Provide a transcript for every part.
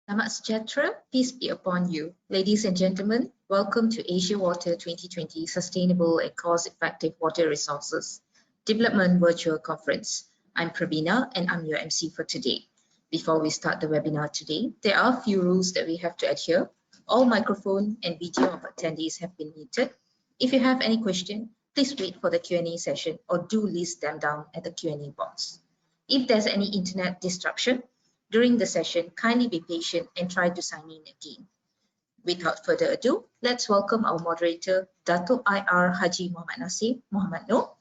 Selamat sejahtera, peace be upon you. Ladies and gentlemen, welcome to Asia Water 2020 Sustainable and Cost-Effective Water Resources Development Virtual Conference. I'm Pravina and I'm your MC for today. Before we start the webinar today, there are a few rules that we have to adhere. All microphone and video of attendees have been muted. If you have any question, please wait for the Q&A session or do list them down at the Q&A box. If there's any internet disruption during the session, kindly be patient and try to sign in again. Without further ado, let's welcome our moderator, Dato' IR Haji Muhammad Nasir Muhammad Noor,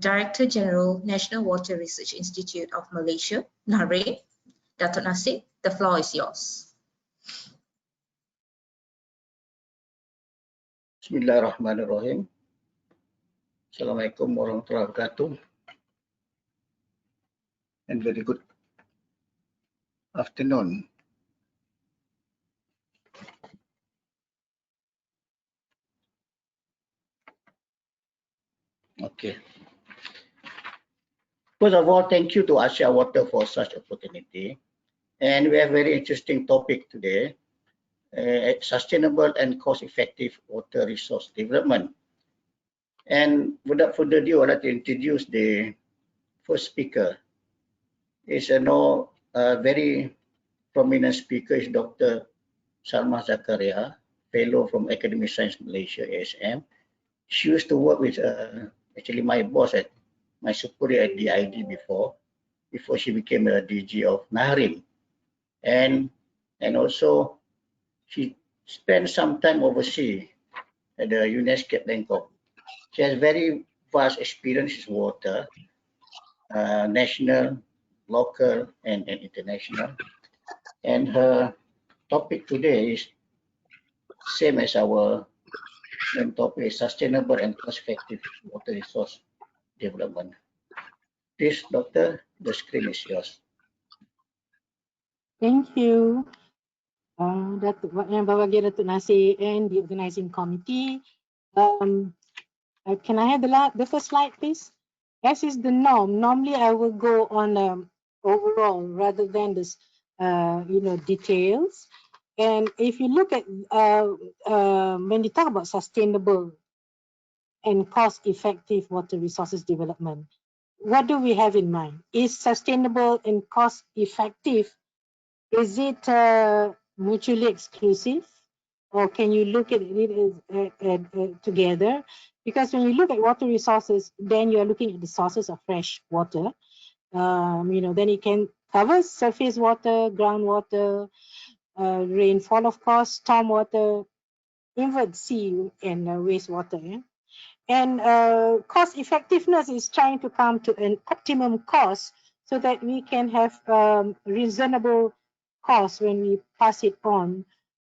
Director General, National Water Research Institute of Malaysia, NARE. Dato' Nasir, the floor is yours. Bismillahirrahmanirrahim. Assalamualaikum warahmatullahi wabarakatuh. And very good afternoon. Okay. First of all, thank you to Asia Water for such opportunity. And we have a very interesting topic today, sustainable and cost-effective water resource development. And without further ado, I'd like to introduce the first speaker. Is a very prominent speaker is Dr. Salma Zakaria, fellow from Academic Science Malaysia, ASM. She used to work with actually my boss at my superior at DID before she became a DG of NARIM. And also she spent some time overseas at the UNESCO at Bangkok. She has very vast experience in water, national, local, and international. And her topic today is same as our main topic, is sustainable and cost-effective water resource development. Please, Doctor, the screen is yours. Thank you, Yang Bawagi Datuk Nasir and the organizing committee. Can I have the first slide, please? As is the norm, normally I will go on overall rather than this, details. And if you look at when you talk about sustainable and cost-effective water resources development, what do we have in mind? Is sustainable and cost-effective, is it mutually exclusive, or can you look at it together? Because when you look at water resources, then you are looking at the sources of fresh water. Then it can cover surface water, groundwater, rainfall, of course, storm water, inward sea, and wastewater. Yeah? And cost effectiveness is trying to come to an optimum cost so that we can have reasonable cost when we pass it on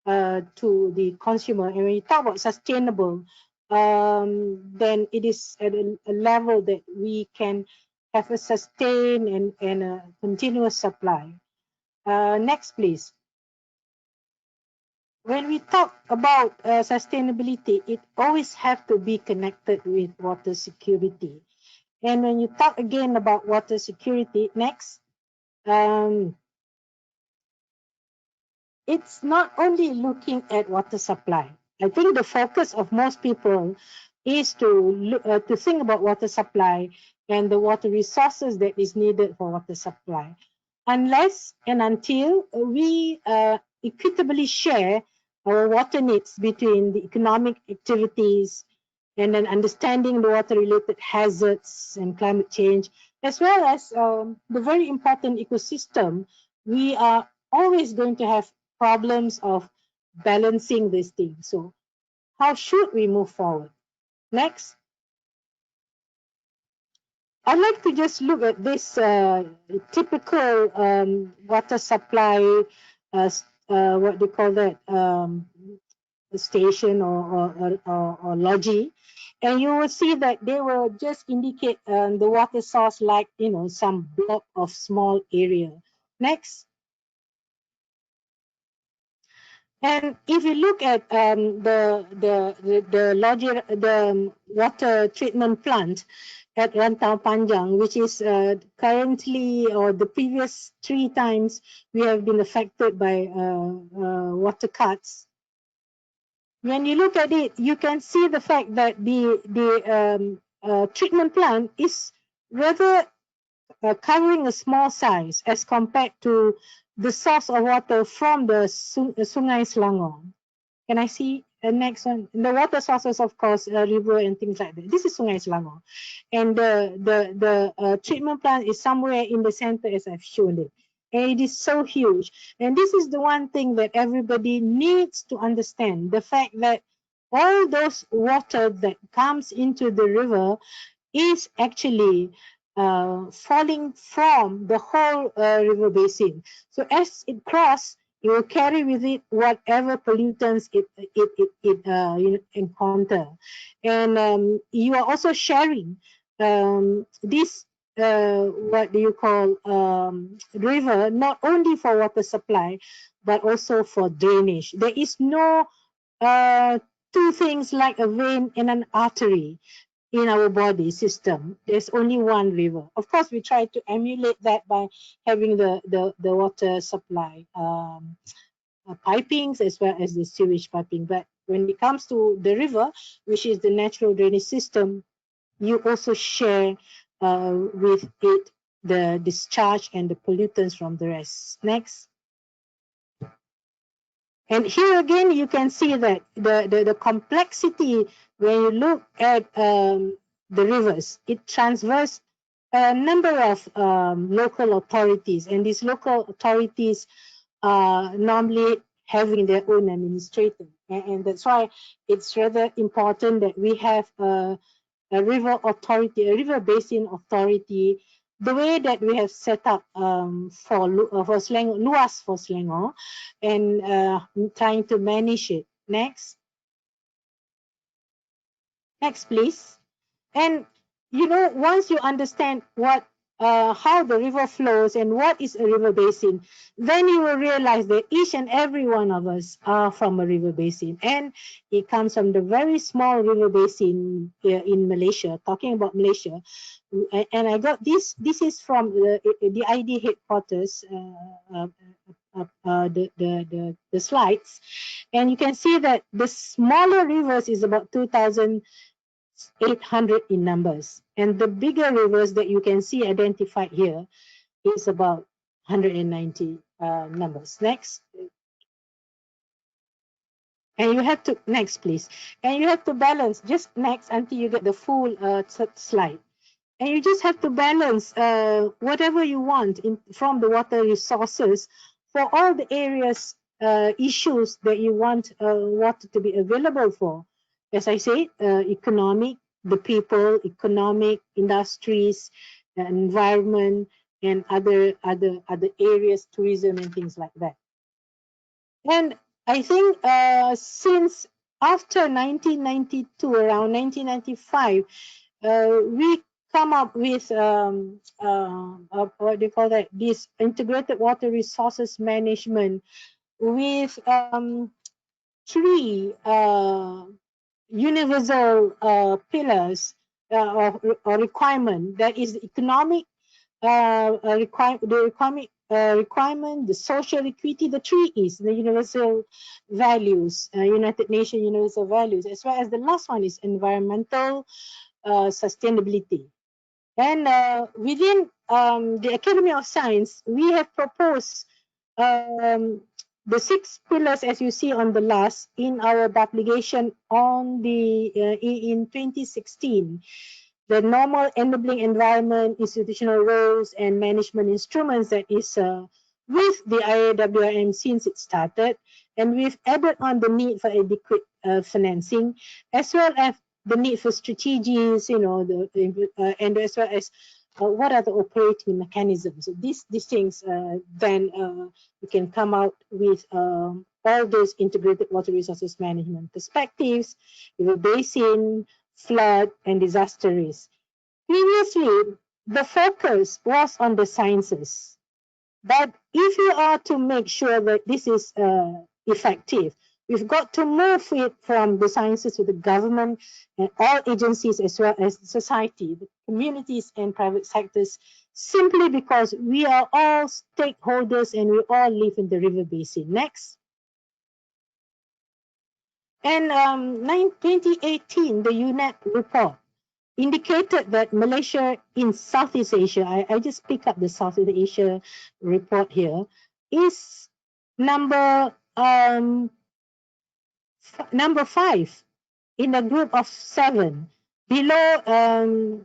to the consumer. And when you talk about sustainable, then it is at a level that we can have a sustained and a continuous supply. Next, please. When we talk about sustainability, it always have to be connected with water security. And when you talk again about water security, next, it's not only looking at water supply. I think the focus of most people is to think about water supply and the water resources that is needed for water supply. Unless and until we equitably share our water needs between the economic activities and then understanding the water-related hazards and climate change, as well as the very important ecosystem, we are always going to have problems of balancing these things. So how should we move forward? Next. I'd like to just look at this typical water supply, what do you call that, station or lodgy, and you will see that they will just indicate the water source like, some block of small area. Next. And if you look at the water treatment plant, at Rantau Panjang, which is currently or the previous 3 times we have been affected by water cuts. When you look at it, you can see the fact that the treatment plant is rather covering a small size as compared to the source of water from the Sungai Selangor. Can I see the next one? The water sources, of course, river and things like that. This is Sungai Selangor, and the treatment plant is somewhere in the center, as I've shown it. And it is so huge. And this is the one thing that everybody needs to understand: the fact that all those water that comes into the river is actually falling from the whole river basin. So as it crosses, it will carry with it whatever pollutants it encounter. And you are also sharing this what do you call river, not only for water supply but also for drainage. There is no two things like a vein and an artery in our body system. There's only one river. Of course, we try to emulate that by having the water supply pipings as well as the sewage piping. But when it comes to the river, which is the natural drainage system, you also share with it the discharge and the pollutants from the rest. Next. And here again, you can see that the complexity when you look at the rivers, it transverses a number of local authorities, and these local authorities are normally having their own administrator. And that's why it's rather important that we have a river authority, a river basin authority, the way that we have set up for Selangor, luas for Selangor, and trying to manage it. Next. Next, please. And you know, once you understand what how the river flows and what is a river basin, then you will realize that each and every one of us are from a river basin, and it comes from the very small river basin in Malaysia. Talking about Malaysia, and I got this. This is from the ID headquarters. The slides, and you can see that the smaller rivers is about 2,800 in numbers, and the bigger rivers that you can see identified here is about 190 numbers. Next. And you have to, next please, and you have to balance, just next until you get the full slide. And you just have to balance whatever you want from the water resources for all the areas, issues that you want water to be available for. As I say, economic, the people, economic, industries, environment, and other areas, tourism and things like that. And I think since after 1992, around 1995, we come up with what do you call that? This integrated water resources management with 3 universal pillars or requirement. That is the economic requirement, the social equity, the 3 is the universal values, United Nations universal values, as well as the last one is environmental sustainability. And within the Academy of Science, we have proposed the 6 pillars, as you see on the last, in our publication on the in 2016. The normal enabling environment, institutional roles, and management instruments that is with the IWRM since it started, and we've added on the need for adequate financing, as well as the need for strategies, you know, and as well as what are the operating mechanisms. So these things, then we can come out with all those integrated water resources management perspectives, river basin, flood, and disaster risk. Previously, the focus was on the sciences, but if you are to make sure that this is effective, We've got to move it from the sciences to the government and all agencies as well as the society, the communities and private sectors, simply because we are all stakeholders and we all live in the river basin. Next. And 2018, the UNEP report indicated that Malaysia in Southeast Asia, I just pick up the Southeast Asia report here, is number 5 in a group of 7, below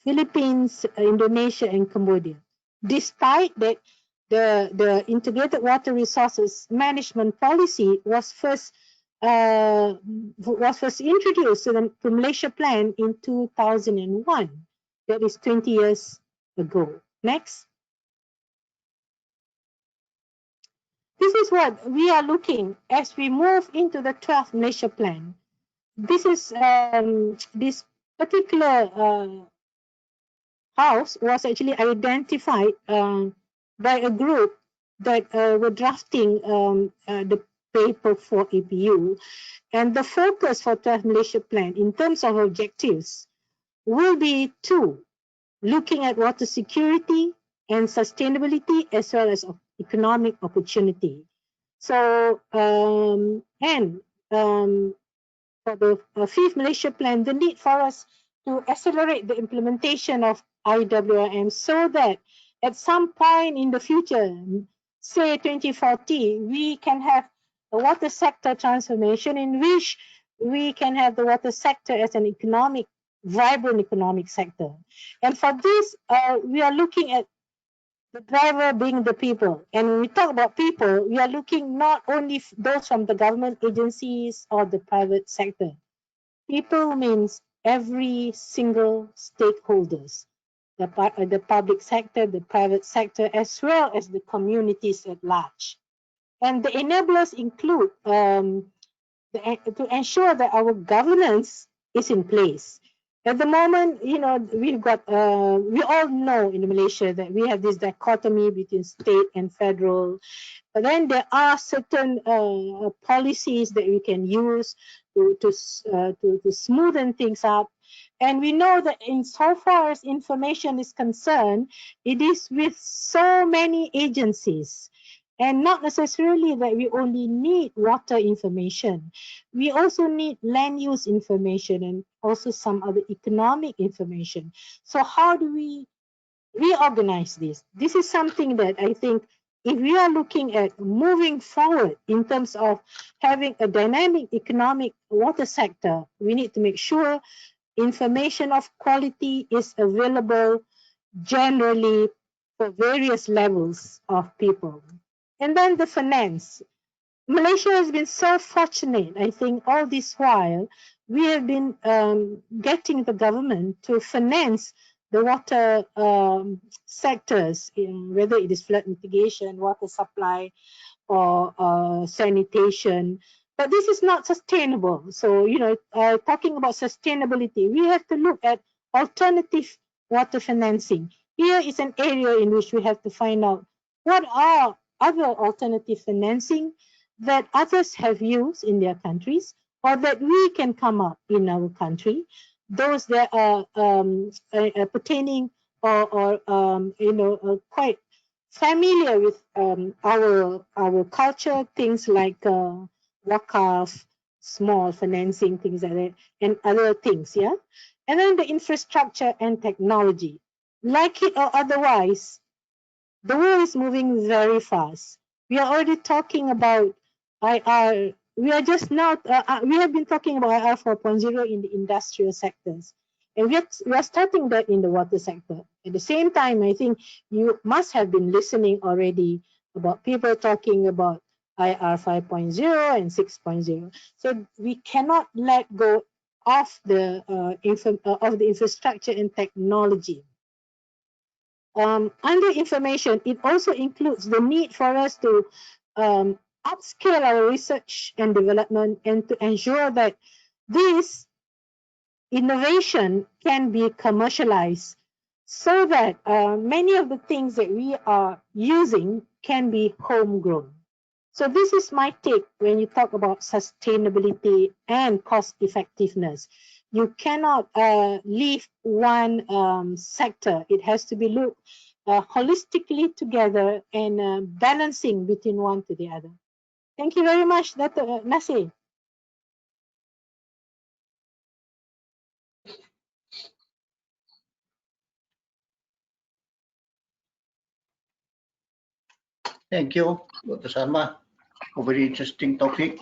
Philippines, Indonesia, and Cambodia. Despite that, the integrated water resources management policy was first introduced to the Malaysia plan in 2001. That is 20 years ago. Next. This is what we are looking as we move into the 12th Malaysia plan. This is this particular house was actually identified by a group that were drafting the paper for APU. And the focus for 12th Malaysia plan in terms of objectives will be 2, looking at water security and sustainability as well as economic opportunity. So, for the 5th Malaysia plan, the need for us to accelerate the implementation of IWRM so that at some point in the future, say 2040, we can have a water sector transformation in which we can have the water sector as an vibrant economic sector. And for this, we are looking at the driver being the people. And when we talk about people, we are looking not only those from the government agencies or the private sector. People means every single stakeholders, the public sector, the private sector, as well as the communities at large. And the enablers include to ensure that our governance is in place. At the moment, we've got, we all know in Malaysia that we have this dichotomy between state and federal. But then there are certain policies that we can use to smoothen things up. And we know that insofar as information is concerned, it is with so many agencies. And not necessarily that we only need water information. We also need land use information and also some other economic information. So how do we reorganize this? This is something that I think if we are looking at moving forward in terms of having a dynamic economic water sector, we need to make sure information of quality is available generally for various levels of people. And then the finance. Malaysia has been so fortunate, I think, all this while, we have been getting the government to finance the water sectors, whether it is flood mitigation, water supply, or sanitation. But this is not sustainable. So, talking about sustainability, we have to look at alternative water financing. Here is an area in which we have to find out what are other alternative financing that others have used in their countries or that we can come up in our country, those that are pertaining or quite familiar with our culture, things like wakaf, small financing, things like that, and other things, yeah? And then the infrastructure and technology. Like it or otherwise, the world is moving very fast. We are already talking about IR. We are just now, we have been talking about IR 4.0 in the industrial sectors. And we are starting that in the water sector. At the same time, I think you must have been listening already about people talking about IR 5.0 and 6.0. So we cannot let go of the infrastructure and technology. Under information, it also includes the need for us to upscale our research and development and to ensure that this innovation can be commercialized so that many of the things that we are using can be homegrown. So this is my take when you talk about sustainability and cost effectiveness. You cannot leave one sector. It has to be looked holistically together and balancing between one to the other. Thank you very much, Dr. Nasir. Thank you, Dr. Salma, for very interesting topic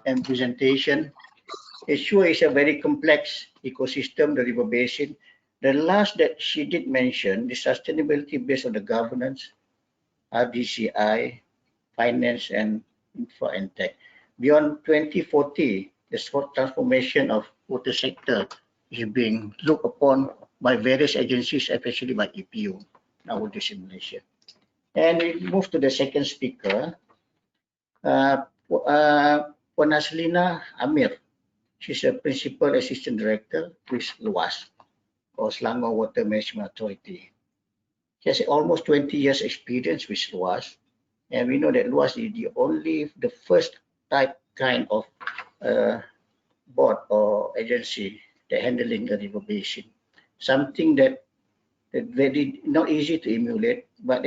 and presentation. Sure is a very complex ecosystem, the river basin. The last that she did mention, the sustainability based on the governance, RDCI, finance, and infra and tech. Beyond 2040, the transformation of water sector is being looked upon by various agencies, especially by EPU, nowadays in Malaysia. And we move to the second speaker, Puan Aslina Amir. She's a Principal Assistant Director with LUAS, or Selangor Water Management Authority. She has almost 20 years experience with LUAS, and we know that LUAS is the first kind of board or agency that handling the river basin. Something that very not easy to emulate, but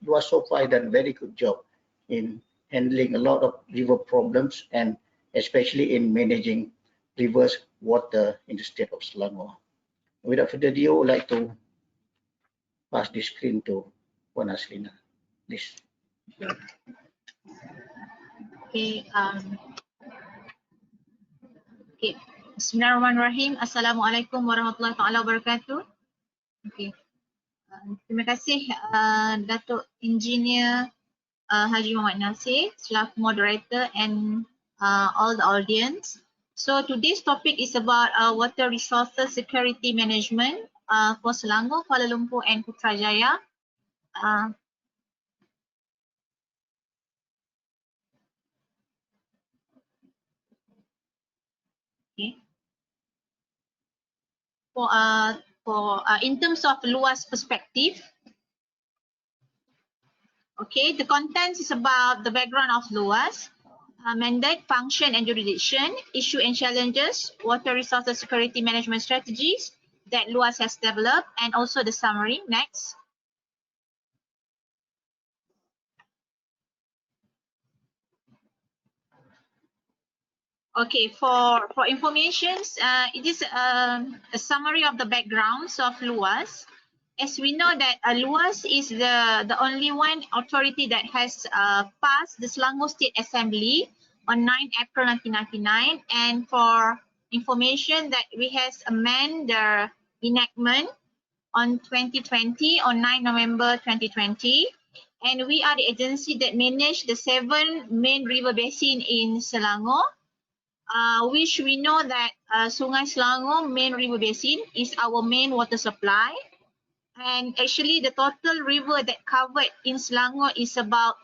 LUAS so far done a very good job in handling a lot of river problems and especially in managing rivers water in the state of Selangor. Without further ado, I would like to pass the screen to Puan Aslina, please. Okay. Okay. Bismillahirrahmanirrahim. Assalamualaikum warahmatullahi wabarakatuh. Okay. Terima kasih Datuk Engineer Haji Muhammad Nasir, selaku moderator, and all the audience. So today's topic is about water resources security management for Selangor, Kuala Lumpur, and Putrajaya. Okay. In terms of LUAS perspective, okay, the contents is about the background of LUAS, mandate, function and jurisdiction, issue and challenges, water resources security management strategies that LUAS has developed, and also the summary. Next. Okay, for informations, it is a summary of the backgrounds of LUAS. As we know that LUAS is the only one authority that has passed the Selangor State Assembly on 9 April 1999, and for information that we has amended the enactment on 2020 on 9 November 2020, and we are the agency that manage the 7 main river basin in Selangor, which we know that Sungai Selangor main river basin is our main water supply. And actually the total river that covered in Selangor is about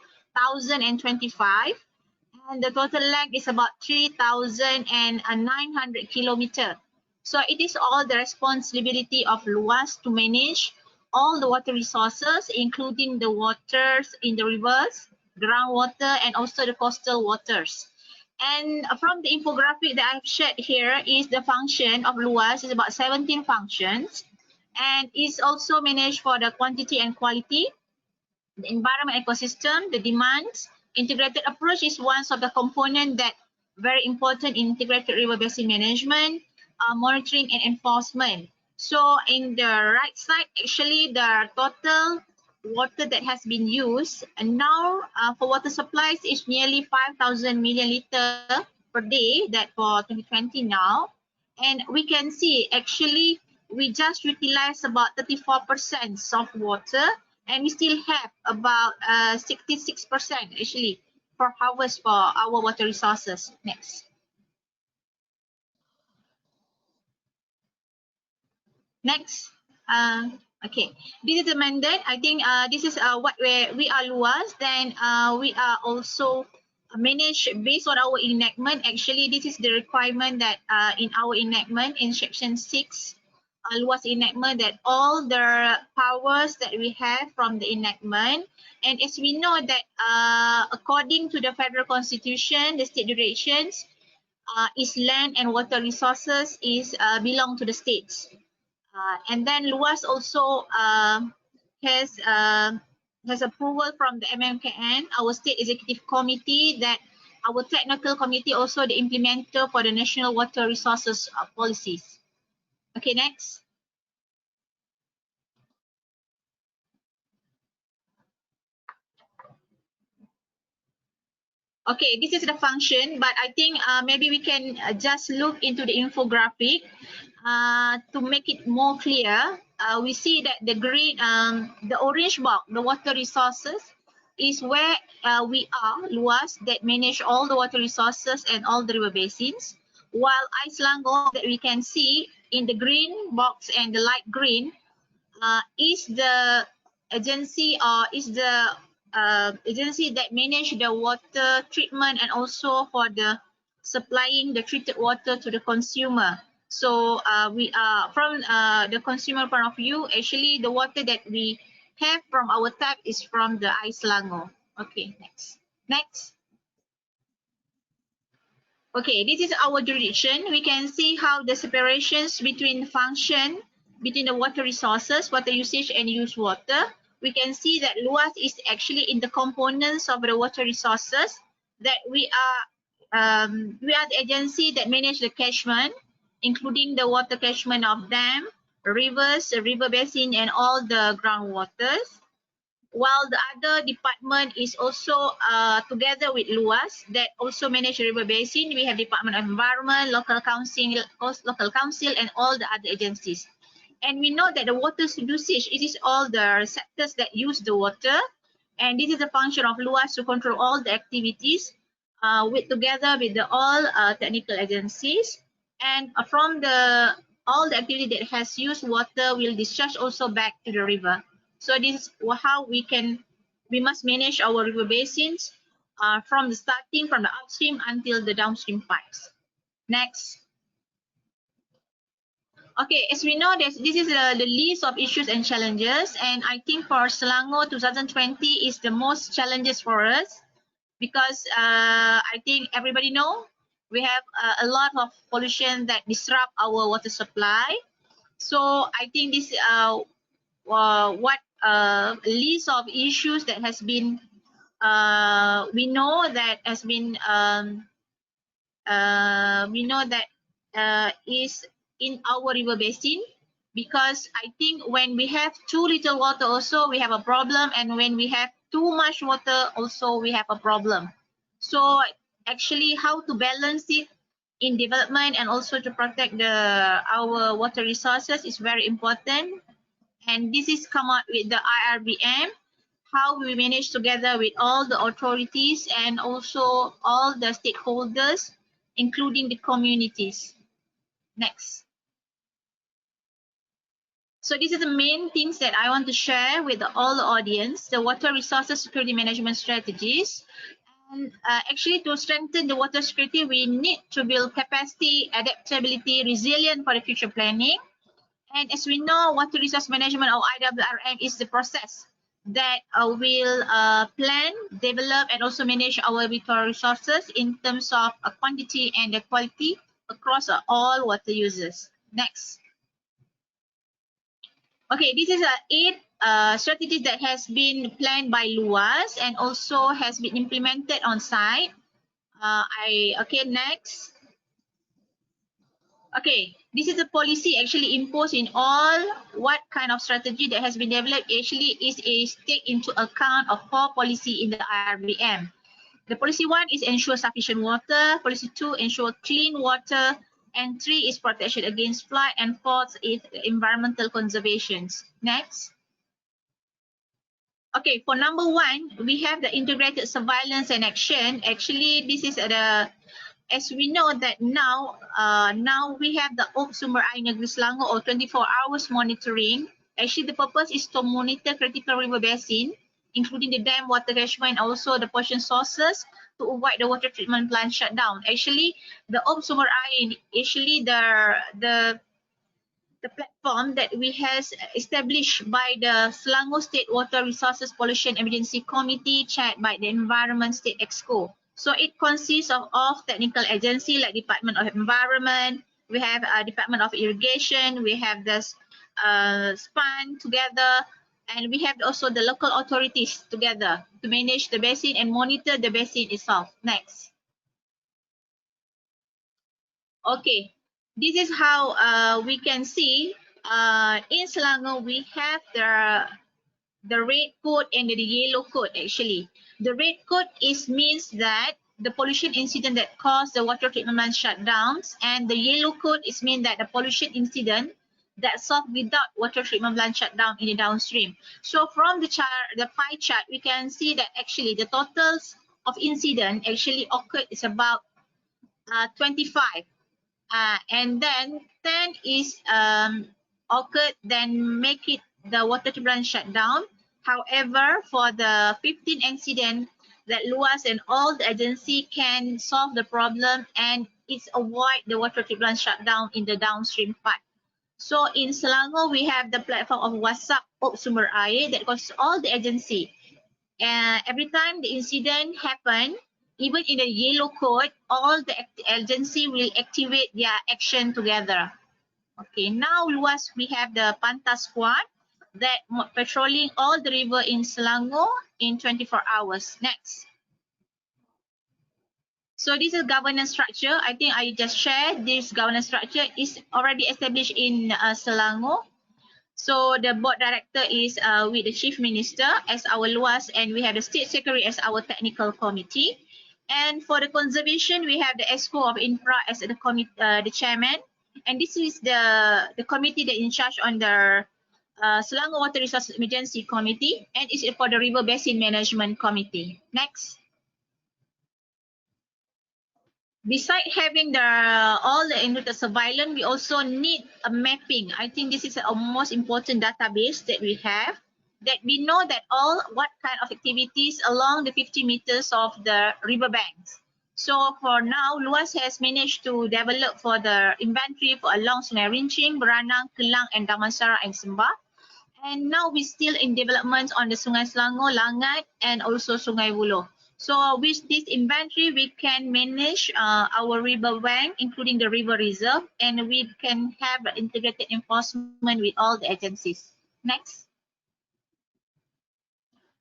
1,025, and the total length is about 3,900 kilometers. So it is all the responsibility of LUAS to manage all the water resources, including the waters in the rivers, groundwater, and also the coastal waters. And from the infographic that I've shared here is the function of LUAS. It's about 17 functions, and is also managed for the quantity and quality, the environment ecosystem, the demands. Integrated approach is one of the components that very important in integrated river basin management, monitoring and enforcement. So in the right side, actually the total water that has been used, and now for water supplies is nearly 5,000 million liter per day, that for 2020 now. And we can see actually we just utilize about 34% of water, and we still have about 66% actually for harvest for our water resources. Next. Next. Okay, this is the mandate. I think this is what we are LUAS. Then we are also managed based on our enactment. Actually, this is the requirement that in our enactment in section 6 Luas enactment, that all the powers that we have from the enactment, and as we know that according to the federal constitution, the state directions is land and water resources is belong to the states. And then Luas also has approval from the MMKN, our state executive committee, that our technical committee also the implementer for the national water resources policies. Okay, next. Okay, this is the function, but I think maybe we can just look into the infographic to make it more clear. We see that the green, the orange box, the water resources, is where we are, Luas, that manage all the water resources and all the river basins. While Selangor, that we can see in the green box and the light green, is the agency or is the agency that manage the water treatment and also for the supplying the treated water to the consumer. So we are from the consumer point of view, actually the water that we have from our tap is from the Selangor. Okay, next. Next. Okay, this is our jurisdiction. We can see how the separations between function, between the water resources, water usage and used water. We can see that Luas is actually in the components of the water resources, that we are the agency that manage the catchment, including the water catchment of dam, rivers, river basin, and all the groundwaters. While the other department is also together with Luas that also manage the river basin. We have Department of Environment, local council, and all the other agencies. And we know that the water usage, it is all the sectors that use the water, and this is the function of Luas to control all the activities together with all technical agencies. And from all the activity that has used water will discharge also back to the river. So this is how we must manage our river basins from the upstream until the downstream pipes. Next. Okay, as we know, this is the list of issues and challenges, and I think for Selangor 2020 is the most challenges for us, because I think everybody know we have a lot of pollution that disrupt our water supply. So I think this what list of issues that has been we know that has been we know that is in our river basin, because I think when we have too little water also we have a problem, and when we have too much water also we have a problem. So actually how to balance it in development and also to protect our water resources is very important. And this is come out with the IWRM, how we manage together with all the authorities and also all the stakeholders, including the communities. Next. So this is the main things that I want to share with all the audience, the water resources security management strategies. And actually to strengthen the water security, we need to build capacity, adaptability, resilient for the future planning. And as we know, water resource management or IWRM is the process that will plan, develop, and also manage our water resources in terms of quantity and the quality across all water users. Next. Okay, this is 8 strategies that has been planned by Luas and also has been implemented on site. Okay, next. Okay, this is a policy actually imposed in all what kind of strategy that has been developed actually is a take into account of 4 policy in the IWRM. The policy 1 is ensure sufficient water, policy 2 ensure clean water, and 3 is protection against flood, and 4 is environmental conservation. Next. Okay, for number 1, we have the integrated surveillance and action. Actually, this is as we know that now we have the Sumber Air Negeri Selangor or 24 hours monitoring. Actually, the purpose is to monitor critical river basin, including the dam, water catchment, also the pollution sources, to avoid the water treatment plant shutdown. Actually, the Sumber Air, actually the the platform that we has established by the Selangor State Water Resources Pollution Emergency Committee, chaired by the Environment State Exco. So it consists of technical agency like Department of Environment, we have Department of Irrigation, we have the SPAN together, and we have also the local authorities together to manage the basin and monitor the basin itself. Next. Okay, this is how we can see in Selangor we have the red code and the yellow code. Actually, the red code means that the pollution incident that caused the water treatment plant shutdowns, and the yellow code means that the pollution incident that solved without water treatment plant shutdown in the downstream. So from the pie chart, we can see that actually the totals of incident actually occurred is about 25. And then 10 is occurred, then make it the water treatment shut down. However, for the 15 incident that LUAS and all the agency can solve the problem and it's avoid the water treatment shutdown in the downstream part. So in Selangor, we have the platform of WhatsApp Sumber Air that goes to all the agency. Every time the incident happen, even in the yellow code, all the agency will activate their action together. Okay, now LUAS, we have the Panta Squad that patrolling all the river in Selangor in 24 hours. Next. So this is governance structure. I think I just shared this governance structure is already established in Selangor. So the board director is with the chief minister as our LUAS, and we have the state secretary as our technical committee. And for the conservation, we have the ESCO of Infra as the chairman. And this is the committee that is in charge on the Selangor Water Resources Emergency Committee, and is for the River Basin Management Committee. Next. Besides having all the integrated surveillance, we also need a mapping. I think this is a most important database that we have, that we know that what kind of activities along the 50 meters of the river banks. So for now, LUAS has managed to develop for the inventory for along Sungai Rincing, Beranang, Kelang, and Damansara and Sembah. And now we're still in development on the Sungai Selangor, Langat, and also Sungai Buloh. So with this inventory, we can manage our river bank, including the river reserve, and we can have integrated enforcement with all the agencies. Next.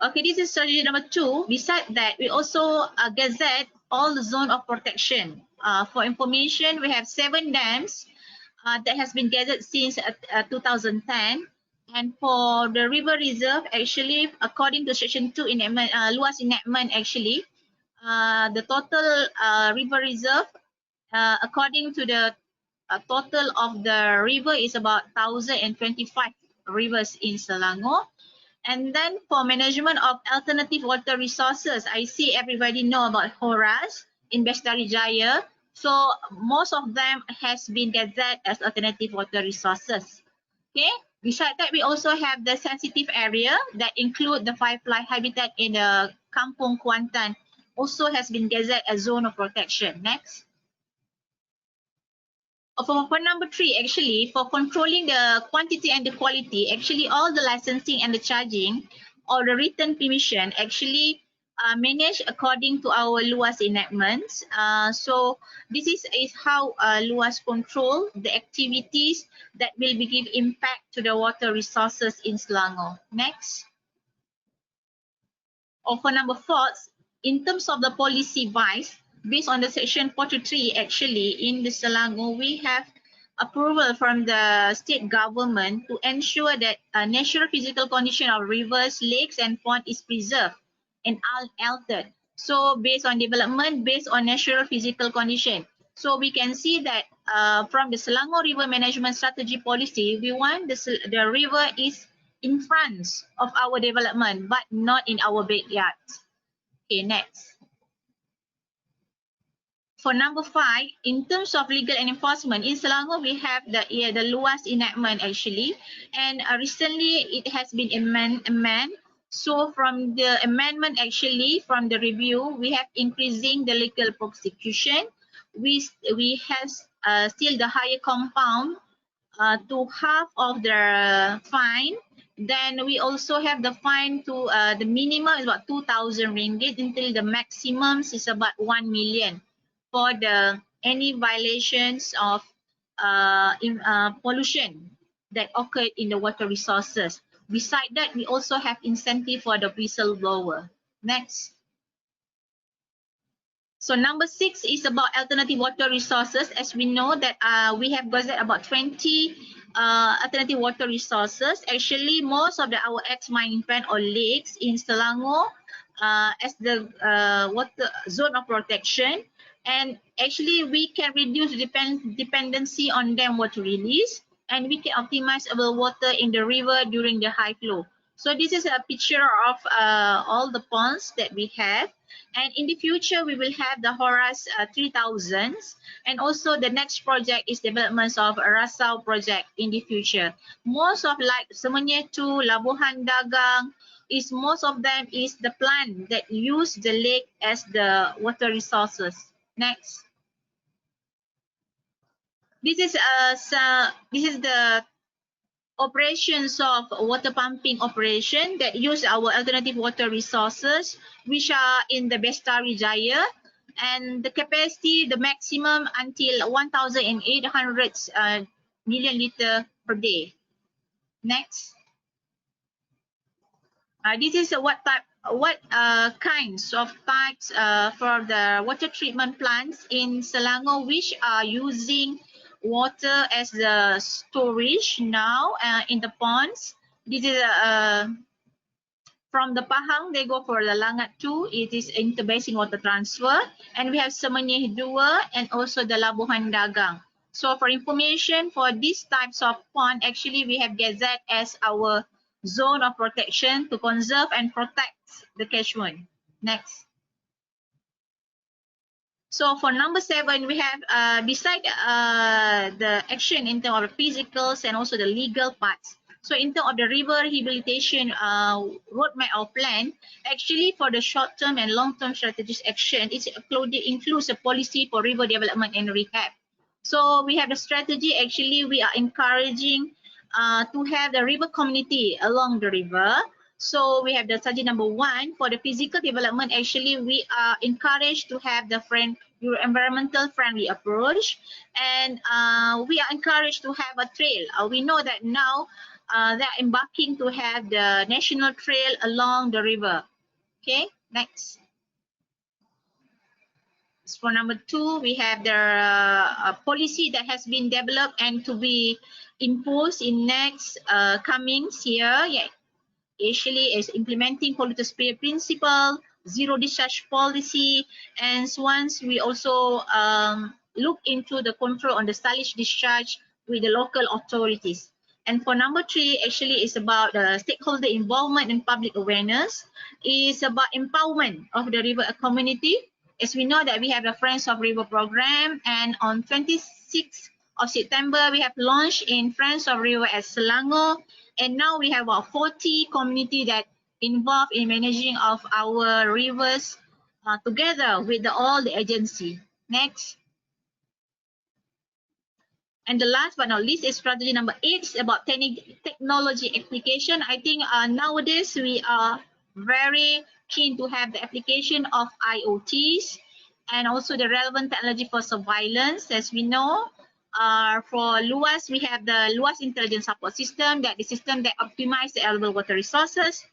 Okay, this is strategy number 2. Besides that, we also gazette all the zone of protection. For information, we have 7 dams that has been gathered since 2010. And for the river reserve, actually, according to section 2 enactment, LUAS enactment, actually, the total river reserve, according to the total of the river, is about 1,025 rivers in Selangor. And then for management of alternative water resources, I see everybody know about HORAS in Bestari Jaya. So most of them has been gazetted as alternative water resources. Okay. Besides that, we also have the sensitive area that include the firefly habitat in the Kampung Kuantan, also has been gazetted as zone of protection. Next. For number 3, actually, for controlling the quantity and the quality, actually all the licensing and the charging or the written permission actually managed according to our LUAS enactments. So this is how LUAS control the activities that will give impact to the water resources in Selangor. Next. For number 4, in terms of the policy wise, based on the section 43, actually in the Selangor, we have approval from the state government to ensure that natural physical condition of rivers, lakes, and ponds is preserved and unaltered. So based on development, based on natural physical condition. So we can see that from the Selangor River Management Strategy Policy, we want the river is in front of our development, but not in our backyard. Okay, next. For number 5, in terms of legal and enforcement, in Selangor, we have the LUAS enactment actually, and recently it has been amended. So from the amendment actually, from the review, we have increasing the legal prosecution. We have still the higher compound to half of the fine. Then we also have the fine to the minimum is about 2,000 ringgit until the maximum is about 1 million for the any violations of pollution that occurred in the water resources. Beside that, we also have incentive for the whistleblower. Next. So number 6 is about alternative water resources. As we know that we have gazetted about 20 alternative water resources. Actually, most of our ex-mining plan or lakes in Selangor as the water zone of protection. And actually, we can reduce dependency on dam water release, and we can optimize our water in the river during the high flow. So this is a picture of all the ponds that we have. And in the future, we will have the Horas 3000s. And also the next project is developments of Rasau project in the future. Most of like Semenyetu, Labuhan Dagang, most of them is the plant that use the lake as the water resources. Next. This is the operations of water pumping operation that use our alternative water resources, which are in the Bestari Jaya, and the capacity, the maximum until 1,800 million liter per day. Next. This is what kinds of types for the water treatment plants in Selangor, which are using water as the storage now in the ponds. This is from the Pahang, they go for the Langat 2. It is inter-basin water transfer. And we have Semenyih 2 and also the Labuhan Dagang. So for information for these types of pond, actually we have gazette as our zone of protection to conserve and protect the catchment. Next. So for number 7, we have beside the action in terms of physicals and also the legal parts. So in terms of the river rehabilitation roadmap or plan, actually for the short-term and long-term strategic action, it includes a policy for river development and rehab. So we have the strategy. Actually, we are encouraging to have the river community along the river. So we have the strategy number 1 for the physical development. Actually, we are encouraged to have the environmental friendly approach, and we are encouraged to have a trail. We know that now they are embarking to have the national trail along the river. Okay, next. For number 2, we have the policy that has been developed and to be imposed in next coming year. Yeah. Actually is implementing polluter payer principle, zero discharge policy, and once we also look into the control on the silage discharge with the local authorities. And for number 3, actually is about the stakeholder involvement and public awareness. Is about empowerment of the river community. As we know that we have the Friends of River program, and on 26th of September, we have launched in Friends of River at Selangor. And now we have about 40 community that involved in managing of our rivers together with all the agency. Next. And the last but not least is strategy number 8 is about technology application. I think nowadays we are very keen to have the application of IoTs and also the relevant technology for surveillance. As we know, for LUAS, we have the LUAS Intelligence Support System, that the system that optimizes the available water resources.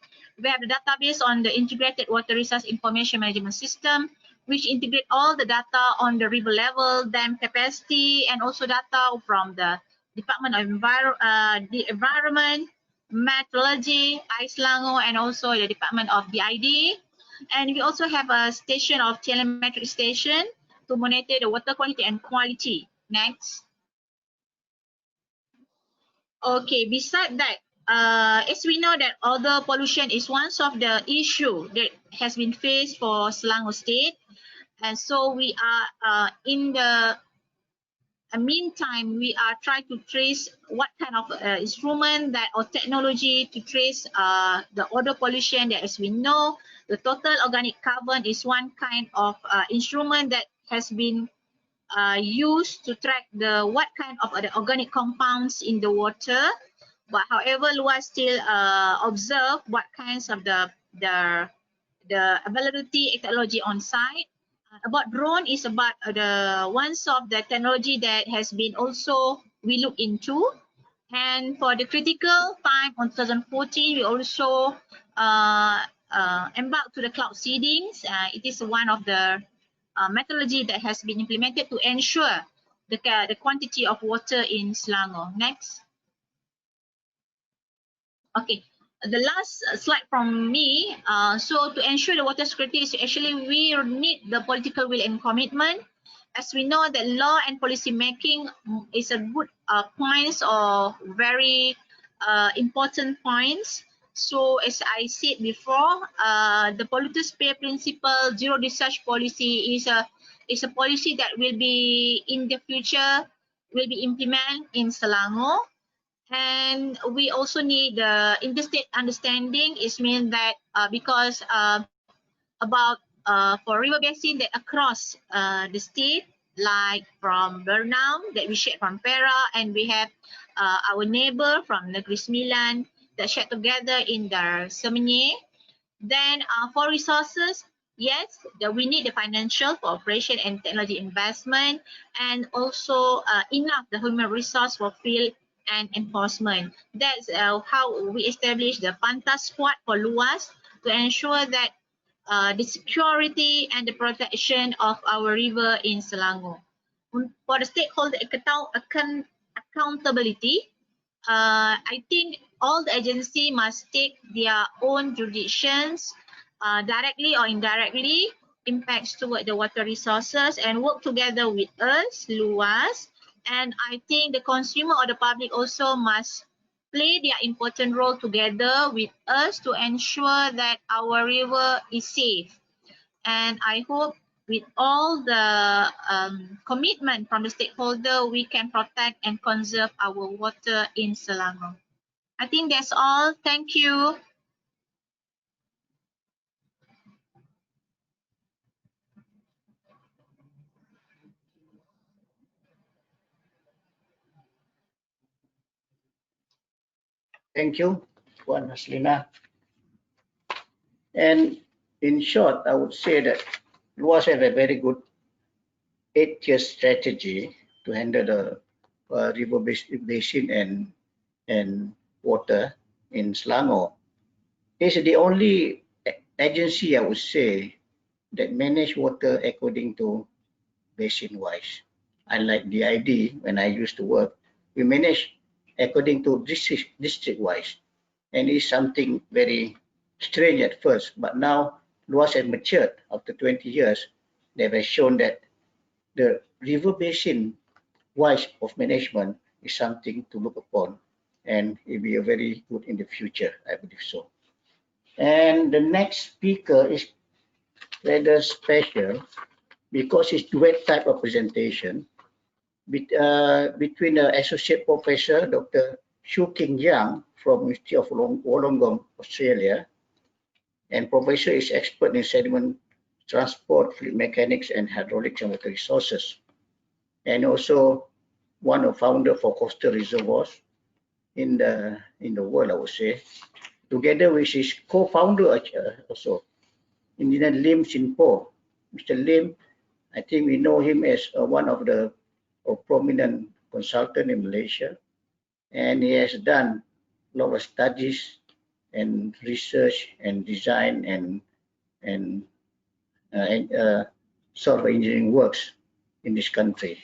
We have the database on the Integrated Water Resource Information Management System, which integrate all the data on the river level, dam capacity, and also data from the Department of Environment, Meteorology, Selangor, and also the Department of DID. And we also have a station of telemetric station to monitor the water quality and quality. Next. Okay, beside that, as we know that although pollution is one of the issue that has been faced for Selangor State, and so we are in the meantime, we are trying to trace what kind of instrument that or technology to trace the odor pollution. That, as we know, the total organic carbon is one kind of instrument that has been used to track what kind of the organic compounds in the water. But however, LUAS still observe what kinds of the availability technology on site. About drone is about the ones of the technology that has been also we look into. And for the critical time on 2014, we also embarked to the cloud seedings. It is one of the methodology that has been implemented to ensure the quantity of water in Selangor. Next. Okay, the last slide from me. So to ensure the water security is actually we need the political will and commitment. As we know that law and policy making is a good points or very important points. So as I said before, the polluters pay principle, zero discharge policy is a policy that will be in the future will be implemented in Selangor. And we also need the interstate understanding. Is mean that because about for river basin that across the state, like from Bernam that we share from Perak, and we have our neighbor from Negeri Sembilan that share together in the Semenyih. Then for resources, yes, we need the financial cooperation and technology investment, and also enough the human resource for field and enforcement. That's how we establish the Pantas Squad for LUAS to ensure that the security and the protection of our river in Selangor. For the stakeholder accountability, I think all the agency must take their own jurisdictions directly or indirectly impacts toward the water resources and work together with us, LUAS. And I think the consumer or the public also must play their important role together with us to ensure that our river is safe. And I hope with all the commitment from the stakeholder, we can protect and conserve our water in Selangor. I think that's all. Thank you. Thank you, Puan Haslina. And in short, I would say that LUAS have a very good 8-year strategy to handle the river basin and water in Selangor. It's the only agency, I would say, that manage water according to basin-wise. Unlike DID, when I used to work, we manage according to district-wise. And it's something very strange at first, but now LUAS has matured after 20 years. They have shown that the river basin wise of management is something to look upon, and it will be very good in the future, I believe so. And the next speaker is rather special because it's duet type of presentation between the Associate Professor Dr. Shu King Yang from University of Wollongong, Australia, and Professor is expert in sediment transport, fluid mechanics, and hydraulics and water resources, and also one of founder for coastal reservoirs in the world, I would say, together with his co-founder also, Engineer Lim Sin Po. Mr. Lim, I think we know him as one of the prominent consultant in Malaysia, and he has done a lot of studies and research and design and sort of engineering works in this country.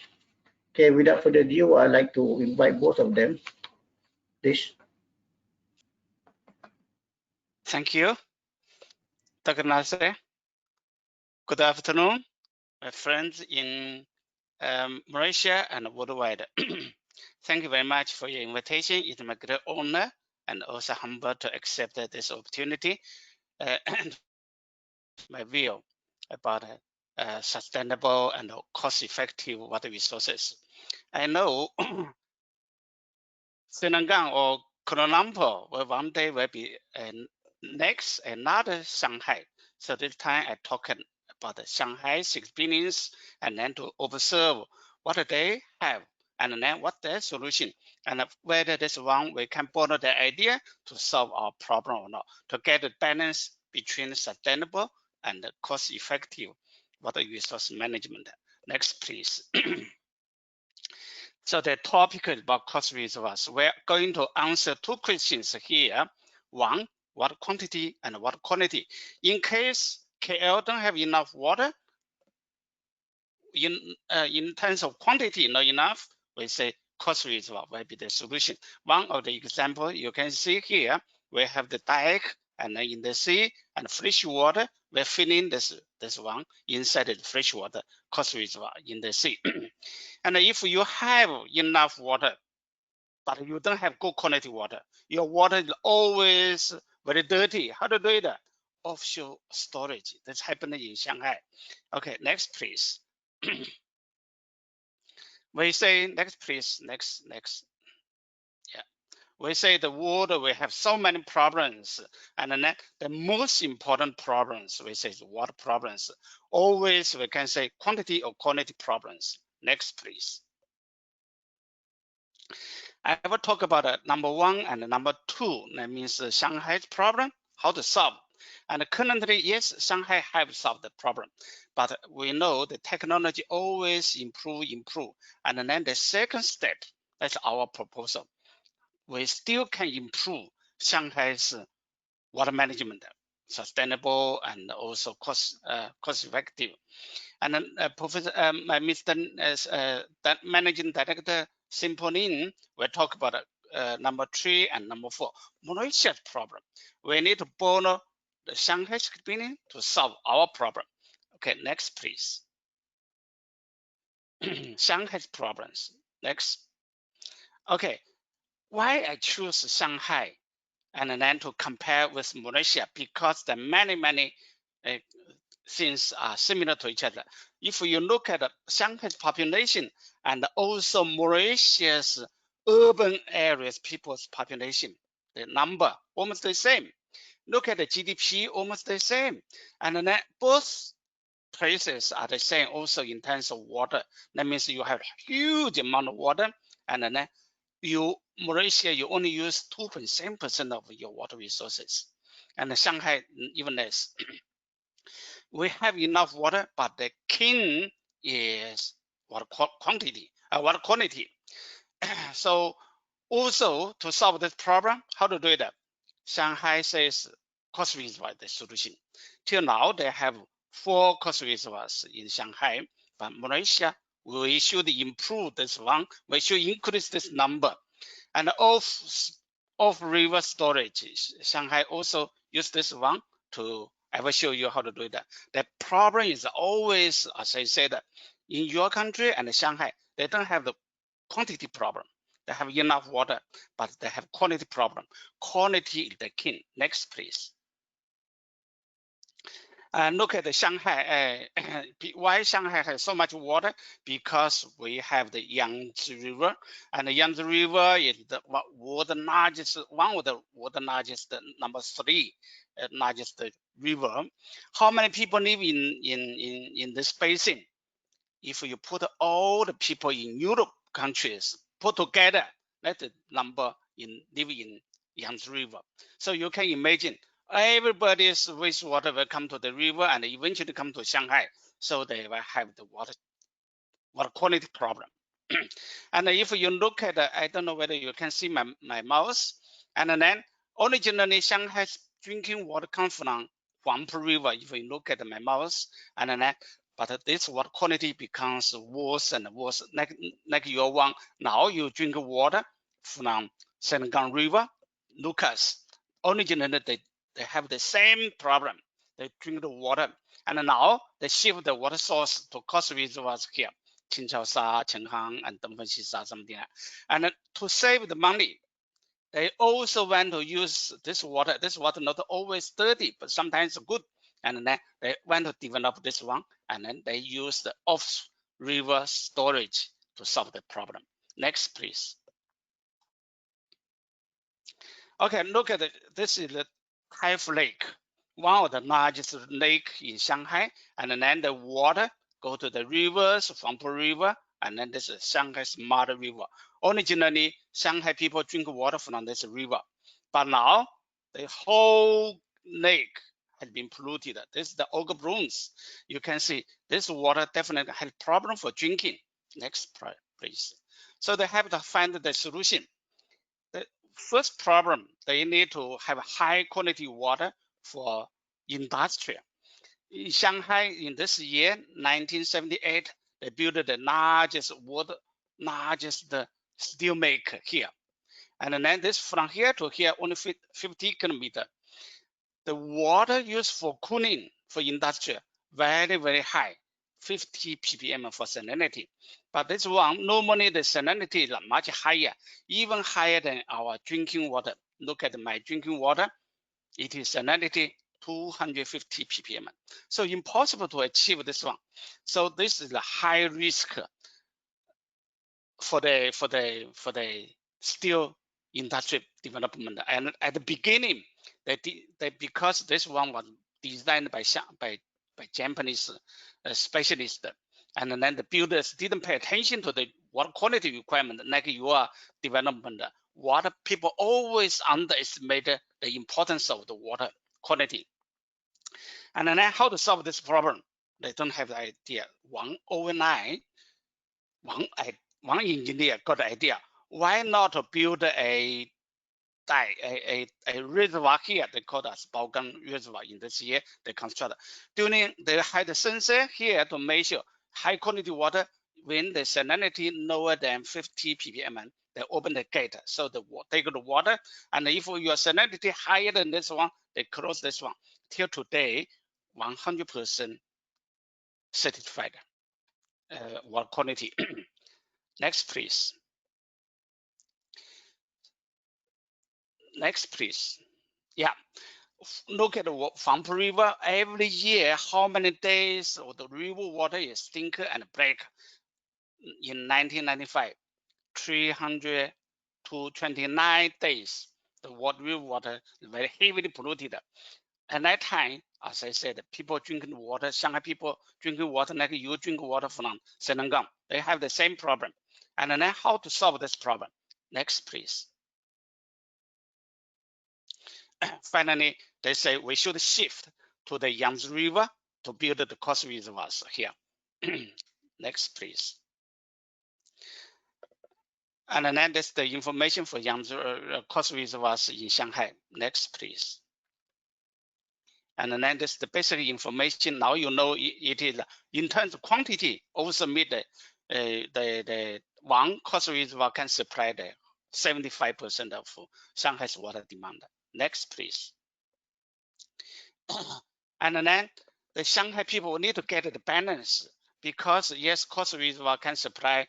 Okay, without further ado, I'd like to invite both of them, please. Thank you, Dr. Nasser. Good afternoon, my friends in Malaysia and worldwide. Thank you very much for your invitation. It's my great honor and also humble to accept this opportunity and my view about sustainable and cost-effective water resources. I know Selangor or Kuala Lumpur will one day will be next another Shanghai. So this time I talk about Shanghai's experience and then to observe what they have and then what their solution and whether this one we can borrow the idea to solve our problem or not, to get a balance between sustainable and cost-effective water resource management. Next, please. So the topic is about cost reservoirs. We're going to answer two questions here. One, what quantity and what quality. In case KL don't have enough water, in terms of quantity not enough, we say cost reservoir will be the solution. One of the example you can see here, we have the dike and then in the sea and fresh water, we're filling this one inside the fresh water cost reservoir in the sea. And if you have enough water, but you don't have good quality water, your water is always very dirty. How to do that? Offshore storage. That's happening in Shanghai. Okay, next please. We say, next please, next. Yeah. We say the water, we have so many problems. And then the most important problems, we say water problems. Always we can say quantity or quality problems. Next, please. I will talk about number one and number two. That means Shanghai's problem, how to solve. And currently, yes, Shanghai have solved the problem, but we know the technology always improve. And then the second step, that's our proposal. We still can improve Shanghai's water management, sustainable and also cost effective. And then Professor, that Managing Director Simponin will talk about number 3 and number 4, Malaysia's problem. We need to borrow the Shanghai experience to solve our problem. Okay, next, please. Shanghai's problems. Next. Okay, why I choose Shanghai and then to compare with Malaysia? Because the many things are similar to each other. If you look at Shanghai's population and also Malaysia's urban areas, people's population, the number almost the same. Look at the GDP, almost the same. And then both places are the same also in terms of water. That means you have huge amount of water, and then Malaysia, you only use 2.7% of your water resources. And Shanghai, even less. We have enough water, but the king is water quantity, water quality. So also to solve this problem, how to do that? Shanghai says cost reservoir is the solution. Till now, they have 4 cost reservoirs in Shanghai, but Malaysia, we should improve this one. We should increase this number. And off river storage, Shanghai also use this one to, I will show you how to do that. The problem is always, as I said, in your country and Shanghai, they don't have the quantity problem. They have enough water, but they have quality problem. Quality is the king. Next, please. Look at the Shanghai. Why Shanghai has so much water? Because we have the Yangtze River, and the Yangtze River is the largest, one of the world's largest, number 3 largest river. How many people live in this basin? If you put all the people in Europe countries put together, that's the number live in Yangtze River. So you can imagine everybody's wastewater will come to the river and eventually come to Shanghai. So they will have the water quality problem. And if you look at, I don't know whether you can see my mouse, and then originally Shanghai's drinking water comes from Huangpu River. If you look at my mouse, and then but this water quality becomes worse and worse. Like your one, now you drink water from Selangor River, Lucas. Originally they have the same problem. They drink the water, and now they shift the water source to coast reservoirs here, Qinchaosha, Chenghang, and Dengfengxisha, something like that. And to save the money, they also want to use this water. This water not always dirty, but sometimes good. And then they want to develop this one, and then they use the off-river storage to solve the problem. Next, please. Okay, look at it. This is the Taif Lake. one of the largest lake in Shanghai, and then the water go to the rivers, Huangpu River, and then this is Shanghai's mother river. Originally, Shanghai people drink water from this river, but now the whole lake has been polluted. This is the algal blooms. You can see this water definitely has problem for drinking. Next, please. So they have to find the solution. The first problem, they need to have high quality water for industry. In Shanghai, in this year, 1978, they built the largest steel maker here. And then this from here to here, only 50 kilometers. The water used for cooling for industry, very, very high, 50 ppm for salinity. But this one, normally the salinity is much higher, even higher than our drinking water. Look at my drinking water. It is salinity 250 ppm. So impossible to achieve this one. So this is a high risk for the steel industry development. And at the beginning, because this one was designed by Japanese specialists, and then the builders didn't pay attention to the water quality requirement like your development. Water people always underestimate the importance of the water quality. And then how to solve this problem? They don't have the idea. Overnight, one engineer got the idea. Why not build a reservoir here? They call it Baogang Reservoir in this year. They construct. They had a sensor here to measure high quality water when the salinity lower than 50 ppm. They open the gate, so they take the water, and if your salinity higher than this one, they close this one. Till today, 100% certified water quality. Next, please. Next, please. Yeah, look at the Huangpu River. Every year, how many days of the river water is stink and black? In 1995, 300 to 29 days. The river water is very heavily polluted. At that time, as I said, people drinking water, Shanghai people drinking water like you drink water from Selangor. They have the same problem. And then how to solve this problem? Next, please. Finally, they say we should shift to the Yangtze River to build the coast reservoirs here. Next, please. And then that's the information for Yangtze coast reservoirs in Shanghai. Next, please. And then this is the basic information. Now you know it is in terms of quantity. Also meet the one coast reservoir can supply the 75% of Shanghai's water demand. Next, please. And then the Shanghai people need to get the balance, because yes, coast reservoir can supply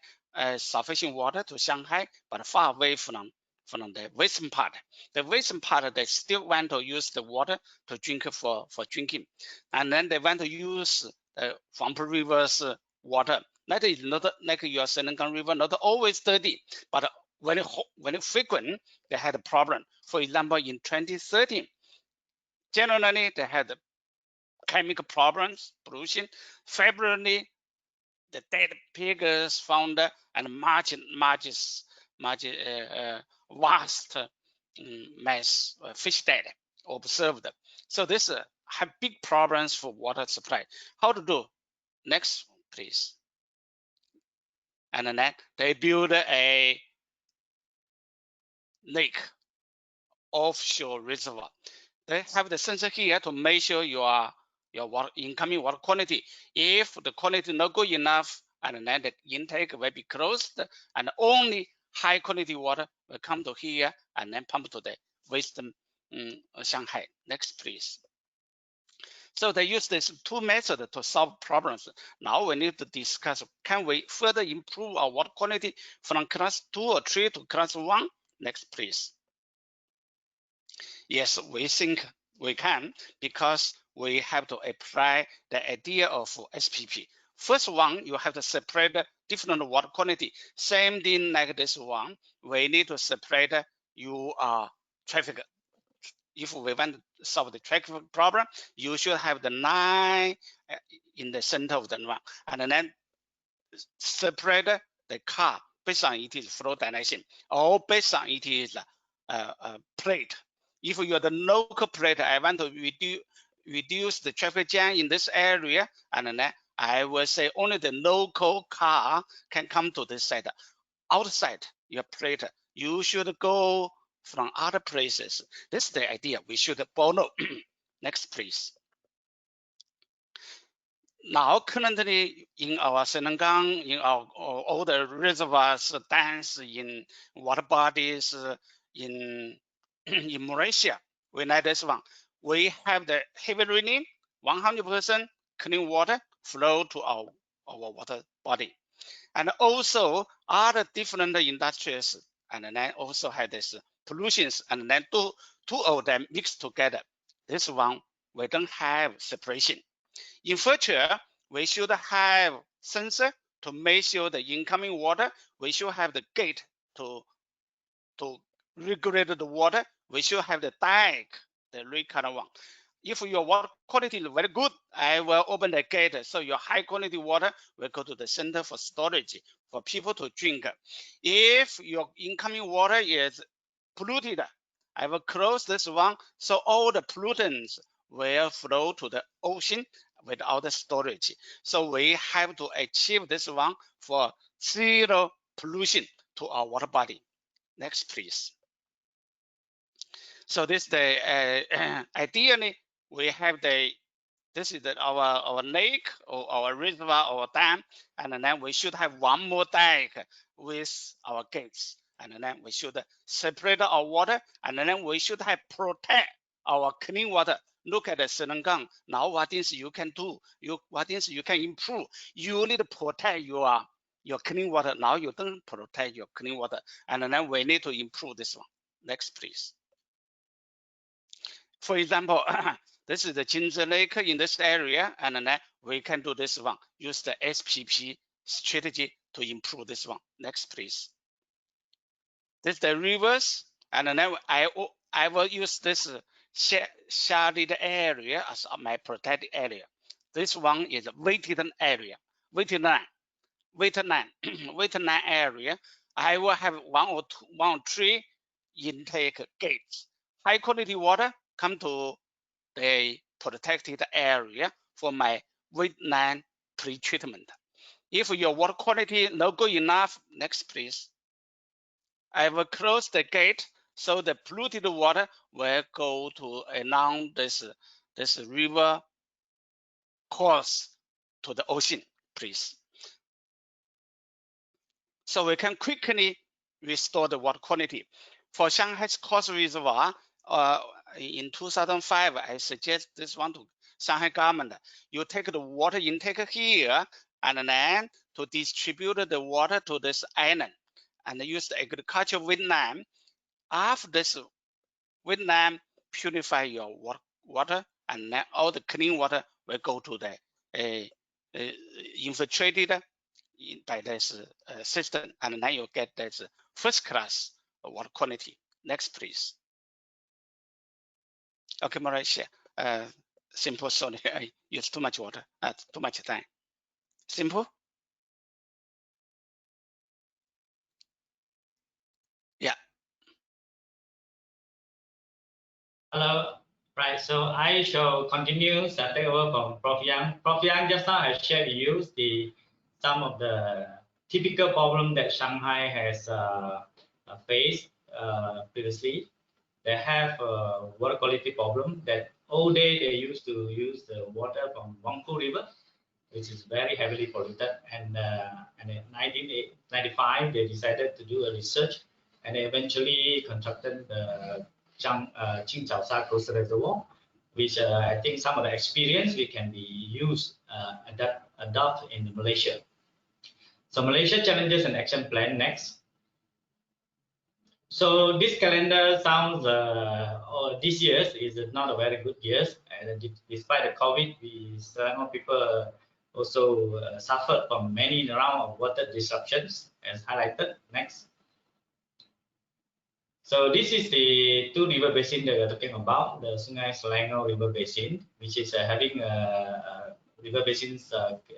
sufficient water to Shanghai, but far away from the western part. The western part, they still want to use the water to drink for drinking. And then they want to use the Huangpu River's water. That is not like your Selangor River, not always dirty, but when it frequent, they had a problem. For example, in 2013, generally they had chemical problems, pollution. February, the dead pigs found and vast mass fish dead observed. So this have big problems for water supply. How to do? Next, please. And then they build a lake offshore reservoir. They have the sensor here to measure your water, incoming water quality. If the quality not good enough, and then the intake will be closed, and only high quality water will come to here and then pump to the western Shanghai. Next, please. So they use these two methods to solve problems. Now we need to discuss, can we further improve our water quality from class 2 or 3 to class 1? Next, please. Yes, we think we can, because we have to apply the idea of SPP. First one, you have to separate different water quality. Same thing like this one, we need to separate your traffic if we want to solve the traffic problem, you should have the line in the center of the run, and then separate the car based on it is flow direction or based on it is plate. If you are the local plate, I want to reduce the traffic jam in this area, and then I will say only the local car can come to this side. Outside your plate, you should go from other places. This is the idea we should follow. Next, please. Now, currently in our Selangor, in our all the reservoirs, dams, in water bodies, in Malaysia, we like this one. We have the heavy raining, 100% clean water flow to our water body, and also other different industries, and then also have this pollutions, and then two of them mixed together. This one we don't have separation. In future, we should have sensor to measure the incoming water. We should have the gate to regulate the water. We should have the dike, the red color one. If your water quality is very good, I will open the gate so your high quality water will go to the center for storage for people to drink. If your incoming water is polluted, I will close this one so all the pollutants will flow to the ocean without the storage. So we have to achieve this one for zero pollution to our water body. Next, please. So this the ideally we have this is our lake or our reservoir or dam, and then we should have one more dike with our gates, and then we should separate our water, and then we should have protect our clean water. Look at the Selangor. Now what things you can do, what things you can improve. You need to protect your clean water. Now you don't protect your clean water, and then we need to improve this one. Next, please. For example, this is the YANGTZE Lake in this area, and then we can do this one. Use the SPP strategy to improve this one. Next, please. This is the rivers, and then I will use this shaded area as my protected area. This one is a wetland area, wetland area. I will have one or three intake gates. High quality water come to the protected area for my wetland pre-treatment. If your water quality not good enough, next please. I will close the gate so the polluted water will go to along this river course to the ocean, please. So we can quickly restore the water quality. For Shanghai's coast reservoir, in 2005, I suggest this one to Shanghai government. You take the water intake here, and then to distribute the water to this island, and use the agricultural wetland. After this wetland, purify your water, and then all the clean water will go to the infiltrated by this system, and then you get this first class water quality. Next, please. Okay, Malaysia. Simple, sorry, I used too much water, too much time. Simple? Yeah. Hello. Right, so I shall continue take over from Prof. Yang. Prof. Yang just now has shared with you some of the typical problem that Shanghai has faced previously. They have a water quality problem that all day they used to use the water from Wangpu River, which is very heavily polluted. And in 1995, they decided to do a research, and they eventually constructed the Qingchaosha Coastal Reservoir, which I think some of the experience we can be used, adopt in Malaysia. So Malaysia challenges and action plan next. So this calendar sounds, this year is not a very good year. And despite the COVID, some people also suffered from many rounds of water disruptions, as highlighted. Next. So this is the two river basin that we're talking about, the Sungai Selangor River Basin, which is having a river basin's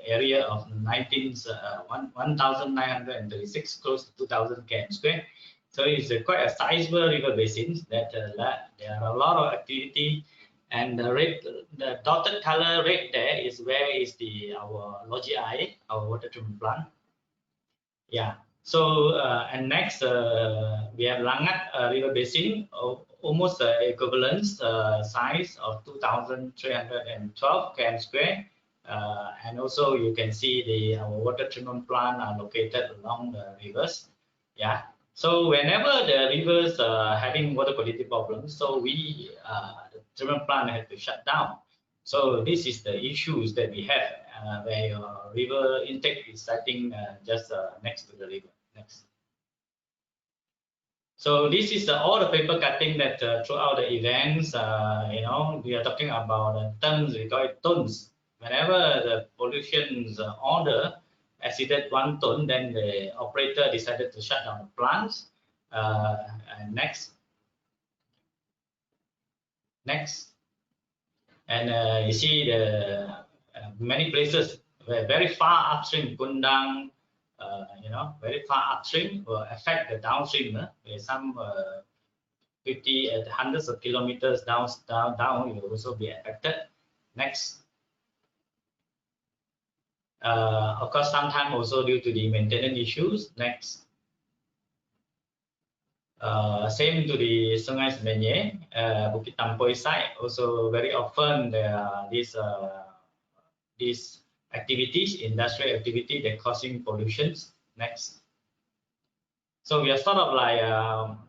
area of 1,936, close to 2,000 km square. So it's quite a sizable river basin that there are a lot of activity, and the dotted color red there is where is our LOGI, our water treatment plant. Yeah. So and next we have Langat River Basin, almost equivalent size of 2,312 km square, and also you can see our water treatment plant are located along the rivers. Yeah. So whenever the rivers are having water quality problems, so the treatment plant has to shut down. So this is the issues that we have where your river intake is sitting just next to the river. Next. So this is all the paper cutting that throughout the events, you know, we are talking about tons, we call it tons. Whenever the pollution's order exceeded 1 ton, then the operator decided to shut down the plants. And next. And you see the many places where very far upstream, Kundang, you know, very far upstream will affect the downstream. Where some 50 hundreds of kilometers down will also be affected. Next. Of course, sometimes also due to the maintenance issues. Next. Same to the Sungai Semenyih, Bukit Tampoi site. Also, very often there are these activities, industrial activity that causing pollutions. Next. So we are sort of like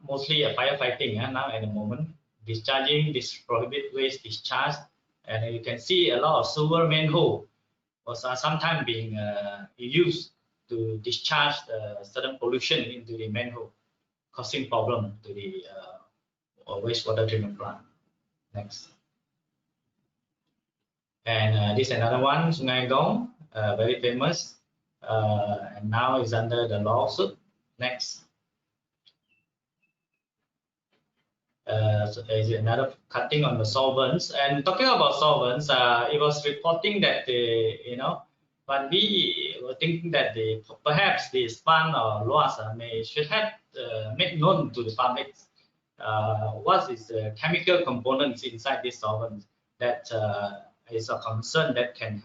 mostly a firefighting now at the moment, discharging this prohibit waste discharge, and you can see a lot of sewer manhole was sometimes being used to discharge certain pollution into the manhole, causing problem to the wastewater treatment plant. Next. And this is another one, Sungai Gong, very famous, and now is under the lawsuit. Next. So there is another cutting on the solvents. And talking about solvents, it was reporting that but we were thinking that perhaps the SPAN or LOAS should have made known to the public what is the chemical components inside these solvents that is a concern that can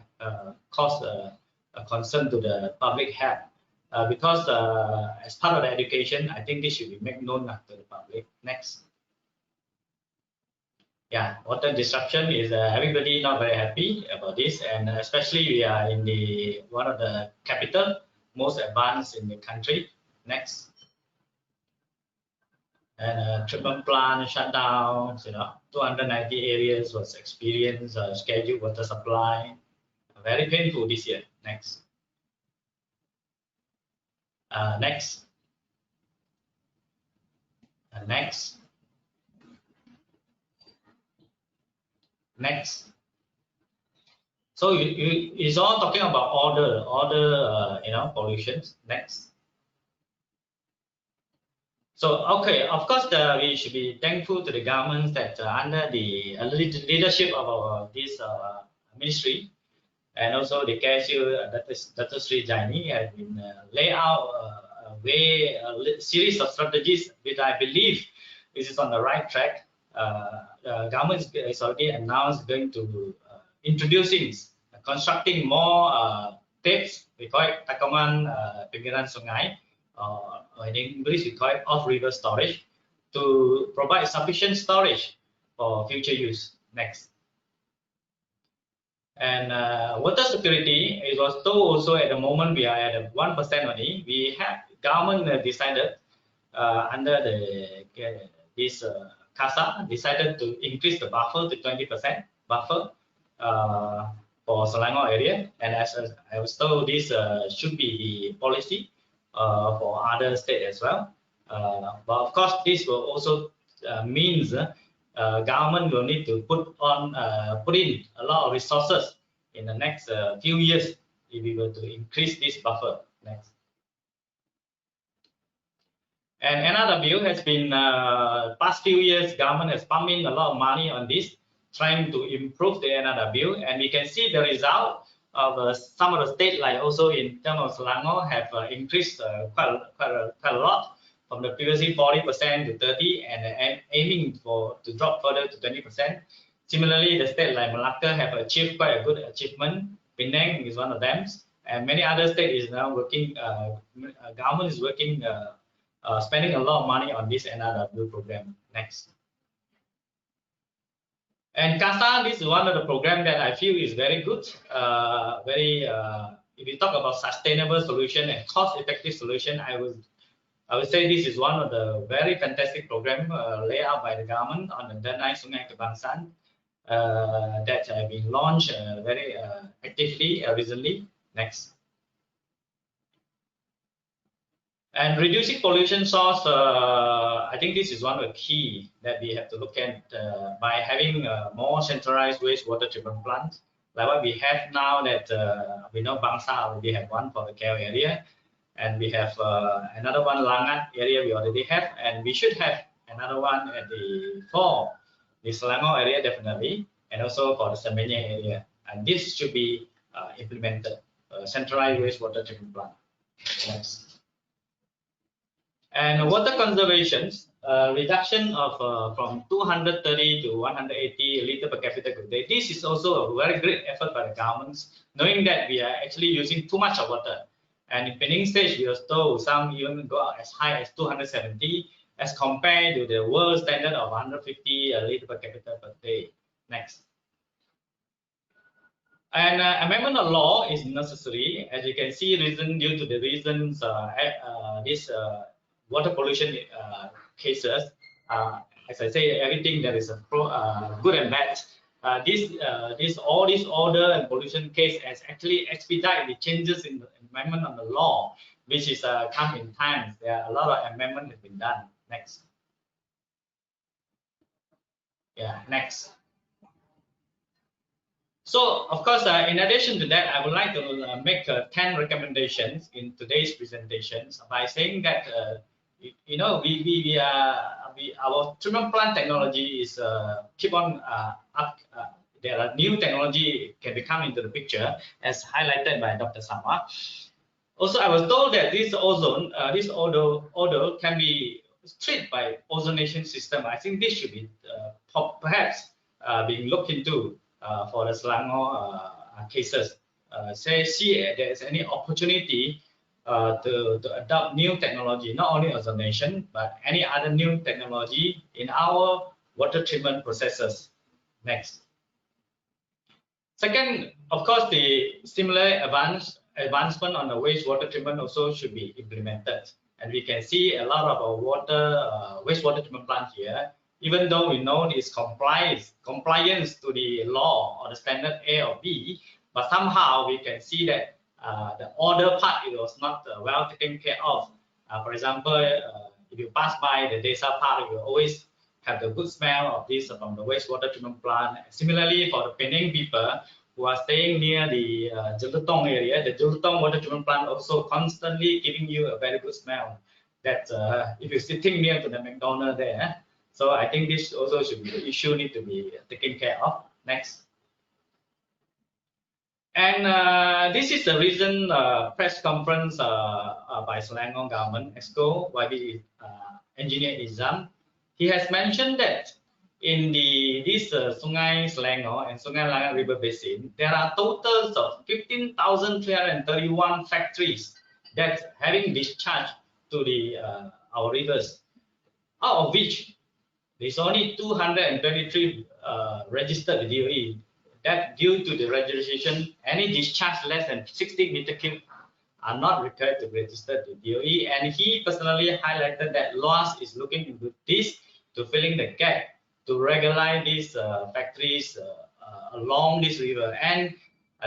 cause a concern to the public health. Because as part of the education, I think this should be made known to the public. Next. Yeah, water disruption is everybody not very happy about this, and especially we are in one of the capital, most advanced in the country. Next. And treatment plant shutdowns, 290 areas was experienced scheduled water supply. Very painful this year. Next. Next. Next. Next. So it's all talking about order, pollutions. Next. So, okay, of course, we should be thankful to the governments that under the leadership of this ministry, and also the cashier, Dr. Sri Jaini, has been laid out a series of strategies which I believe is on the right track. The government is already announced going to constructing more tapes. We call it Takaman Pinggiran Sungai, or in English we call it off-river storage, to provide sufficient storage for future use. Next. And water security, it was told also at the moment we are at 1% only. We have government decided under this CASA decided to increase the buffer to 20% buffer for Selangor area, and as I was told, this should be the policy for other states as well. But of course, this will also means government will need to put in a lot of resources in the next few years if we were to increase this buffer. Next. And NRW has been, past few years, government has pumped in a lot of money on this, trying to improve the NRW. And we can see the result of some of the states, like also in terms of Selangor, have increased quite a lot from the previously 40% to 30%, and aiming to drop further to 20%. Similarly, the state like Malacca have achieved quite a good achievement. Penang is one of them, and many other states is now working. Government is working, spending a lot of money on this NRW program. Next. And CASA, this is one of the programs that I feel is very good. If you talk about sustainable solution and cost-effective solution, I would say this is one of the very fantastic program laid out by the government on the Danai Sungai Kebangsaan that have been launched very actively recently. Next. And reducing pollution source, I think this is one of the key that we have to look at by having more centralized wastewater treatment plants, like what we have now. That we know Bangsa already have one for the KL area, and we have another one Langat area we already have, and we should have another one at the Selangor area definitely, and also for the Semenyih area. And this should be implemented, centralized wastewater treatment plant. Next. And water conservation, reduction of from 230 to 180 liter per capita per day. This is also a very great effort by the governments, knowing that we are actually using too much of water. And in Penang stage, we are told some even go as high as 270, as compared to the world standard of 150 liter per capita per day. Next. And amendment of law is necessary, as you can see, due to the reasons this water pollution cases. As I say, everything that is good and bad. All this order and pollution case has actually expedited the changes in the amendment of the law, which is come in time. There are a lot of amendments have been done. Next. Yeah, next. So, of course, in addition to that, I would like to make 10 recommendations in today's presentations by saying that you know, our treatment plant technology is keep on there are new technology can come into the picture, as highlighted by Dr. Sama. Also, I was told that this ozone, this odor can be treated by ozonation system. I think this should be perhaps being looked into for the Selangor cases. See if there is any opportunity to adopt new technology, not only ozonation, but any other new technology in our water treatment processes. Next. Second, of course, the similar advancement on the wastewater treatment also should be implemented. And we can see a lot of our wastewater treatment plants here, even though we know it's compliance to the law or the standard A or B, but somehow we can see that the order part, it was not well taken care of. For example, if you pass by the Desa Park, you always have the good smell of this from the wastewater treatment plant. Similarly, for the Penang people who are staying near the Jelutong area, the Jelutong water treatment plant also constantly giving you a very good smell. That if you're sitting near to the McDonald's there, so I think this also should be the issue need to be taken care of. Next. And this is the recent press conference by Selangor government, EXCO, YB engineer Izam. He has mentioned that in this Sungai Selangor and Sungai Langat River Basin, there are totals of 15,331 factories that having discharge to the our rivers, out of which there's only 223 registered with DOE. That due to the registration, any discharge less than 60 meter cube are not required to register to DOE. And he personally highlighted that LOAS is looking into this to filling the gap to regularize these factories along this river. And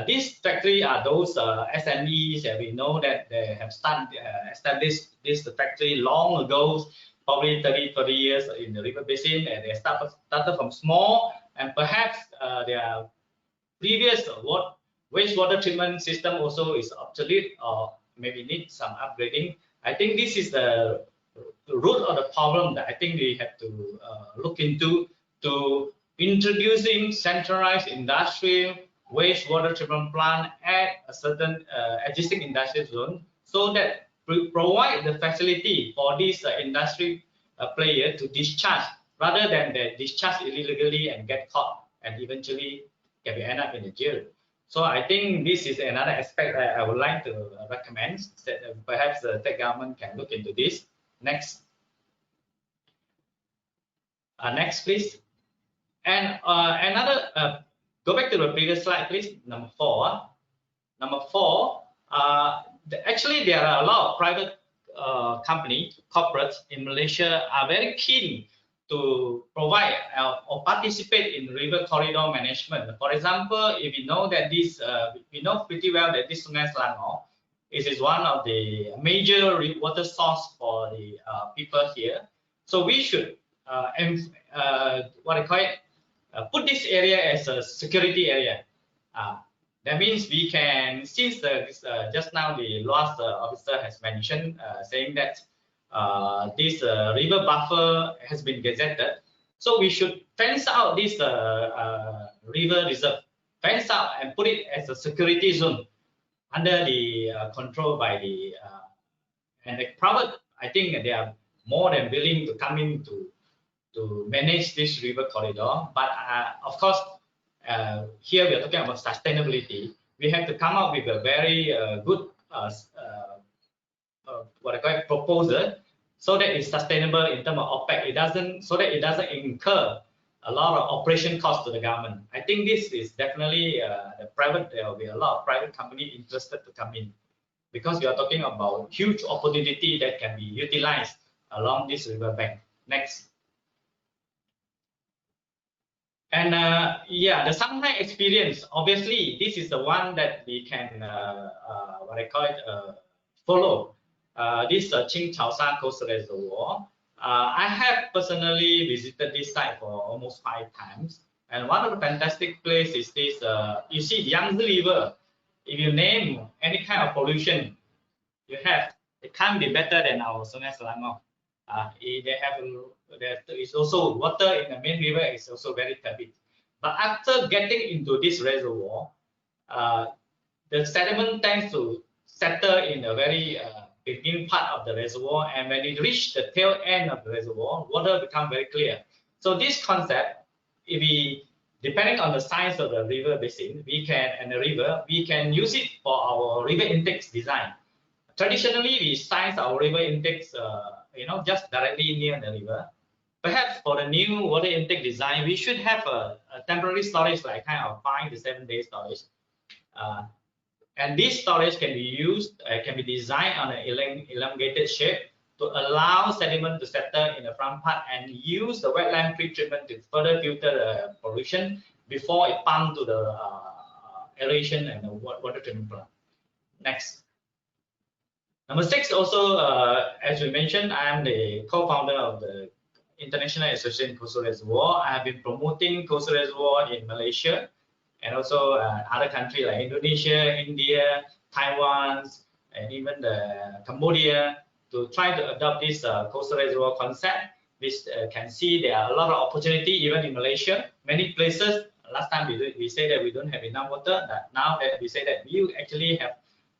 these factories are those SMEs that we know that they have established this factory long ago, probably 30 years in the river basin, and they started from small, and perhaps their previous wastewater treatment system also is obsolete or maybe need some upgrading. I think this is the root of the problem that I think we have to look into, to introducing centralized industrial wastewater treatment plant at a certain existing industrial zone, so that we provide the facility for this industry player to discharge, rather than they discharge illegally and get caught and eventually can end up in the jail. So I think this is another aspect that I would like to recommend, that perhaps the state government can look into this. Next. Next, please. And another, go back to the previous slide, please. Number 4. Number 4, actually there are a lot of private corporates in Malaysia are very keen to provide or participate in river corridor management. For example, if you know that this, we know pretty well that this Sungai Selangor is one of the major water source for the people here. So we should, what I call it, put this area as a security area. That means we can, since just now the last officer has mentioned, saying that this river buffer has been gazetted, so we should fence out this river reserve, fence out and put it as a security zone under the control by the and the private. I think they are more than willing to come in to manage this river corridor. But of course, here we are talking about sustainability. We have to come up with a very good what I call it, proposal, so that it's sustainable in terms of OPEX. It doesn't, so that it doesn't incur a lot of operation costs to the government. I think this is definitely the private. There will be a lot of private companies interested to come in, because we are talking about huge opportunity that can be utilized along this river bank. Next. And yeah, the Shanghai experience, obviously, this is the one that we can, what I call it, follow. This Qing Chaosha Coast Reservoir. I have personally visited this site for almost 5 times. And one of the fantastic places is this, you see the Yangtze River. If you name any kind of pollution you have, it can't be better than our Sungai Selangor. There is also water in the main river is also very turbid. But after getting into this reservoir, the sediment tends to settle in a very beginning part of the reservoir, and when it reaches the tail end of the reservoir, water becomes very clear. So this concept, if we, depending on the size of the river basin, we can, and the river, we can use it for our river intakes design. Traditionally, we size our river intakes, just directly near the river. Perhaps for the new water intake design, we should have a temporary storage, like kind of 5 to 7 days storage. And this storage can be used, can be designed on an elongated shape to allow sediment to settle in the front part and use the wetland pre-treatment to further filter the pollution before it pumped to the aeration and the water treatment plant. Next. Number 6, also, as we mentioned, I am the co-founder of the International Association Coastal Reservoir. I have been promoting coastal reservoir in Malaysia and also other countries like Indonesia, India, Taiwan, and even Cambodia, to try to adopt this coastal reservoir concept. Which can see there are a lot of opportunity even in Malaysia. Many places, last time we say that we don't have enough water, that now that we say that we actually have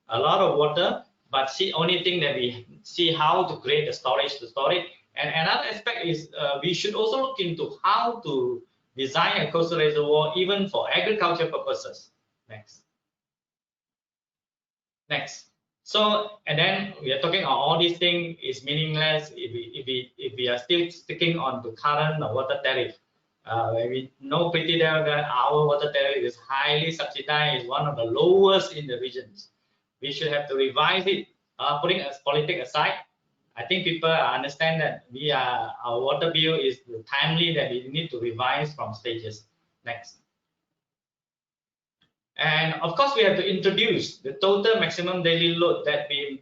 a lot of water, but see, only thing that we see how to create the storage to store it. And another aspect is we should also look into how to design a coastal reservoir even for agriculture purposes. Next. Next. So, and then we are talking about all these things is meaningless if we are still sticking on to current water tariff. We know pretty well that our water tariff is highly subsidized, one of the lowest in the regions. We should have to revise it. Putting politics aside, I think people understand that our water bill is timely, that we need to revise from stages. Next. And of course, we have to introduce the total maximum daily load that been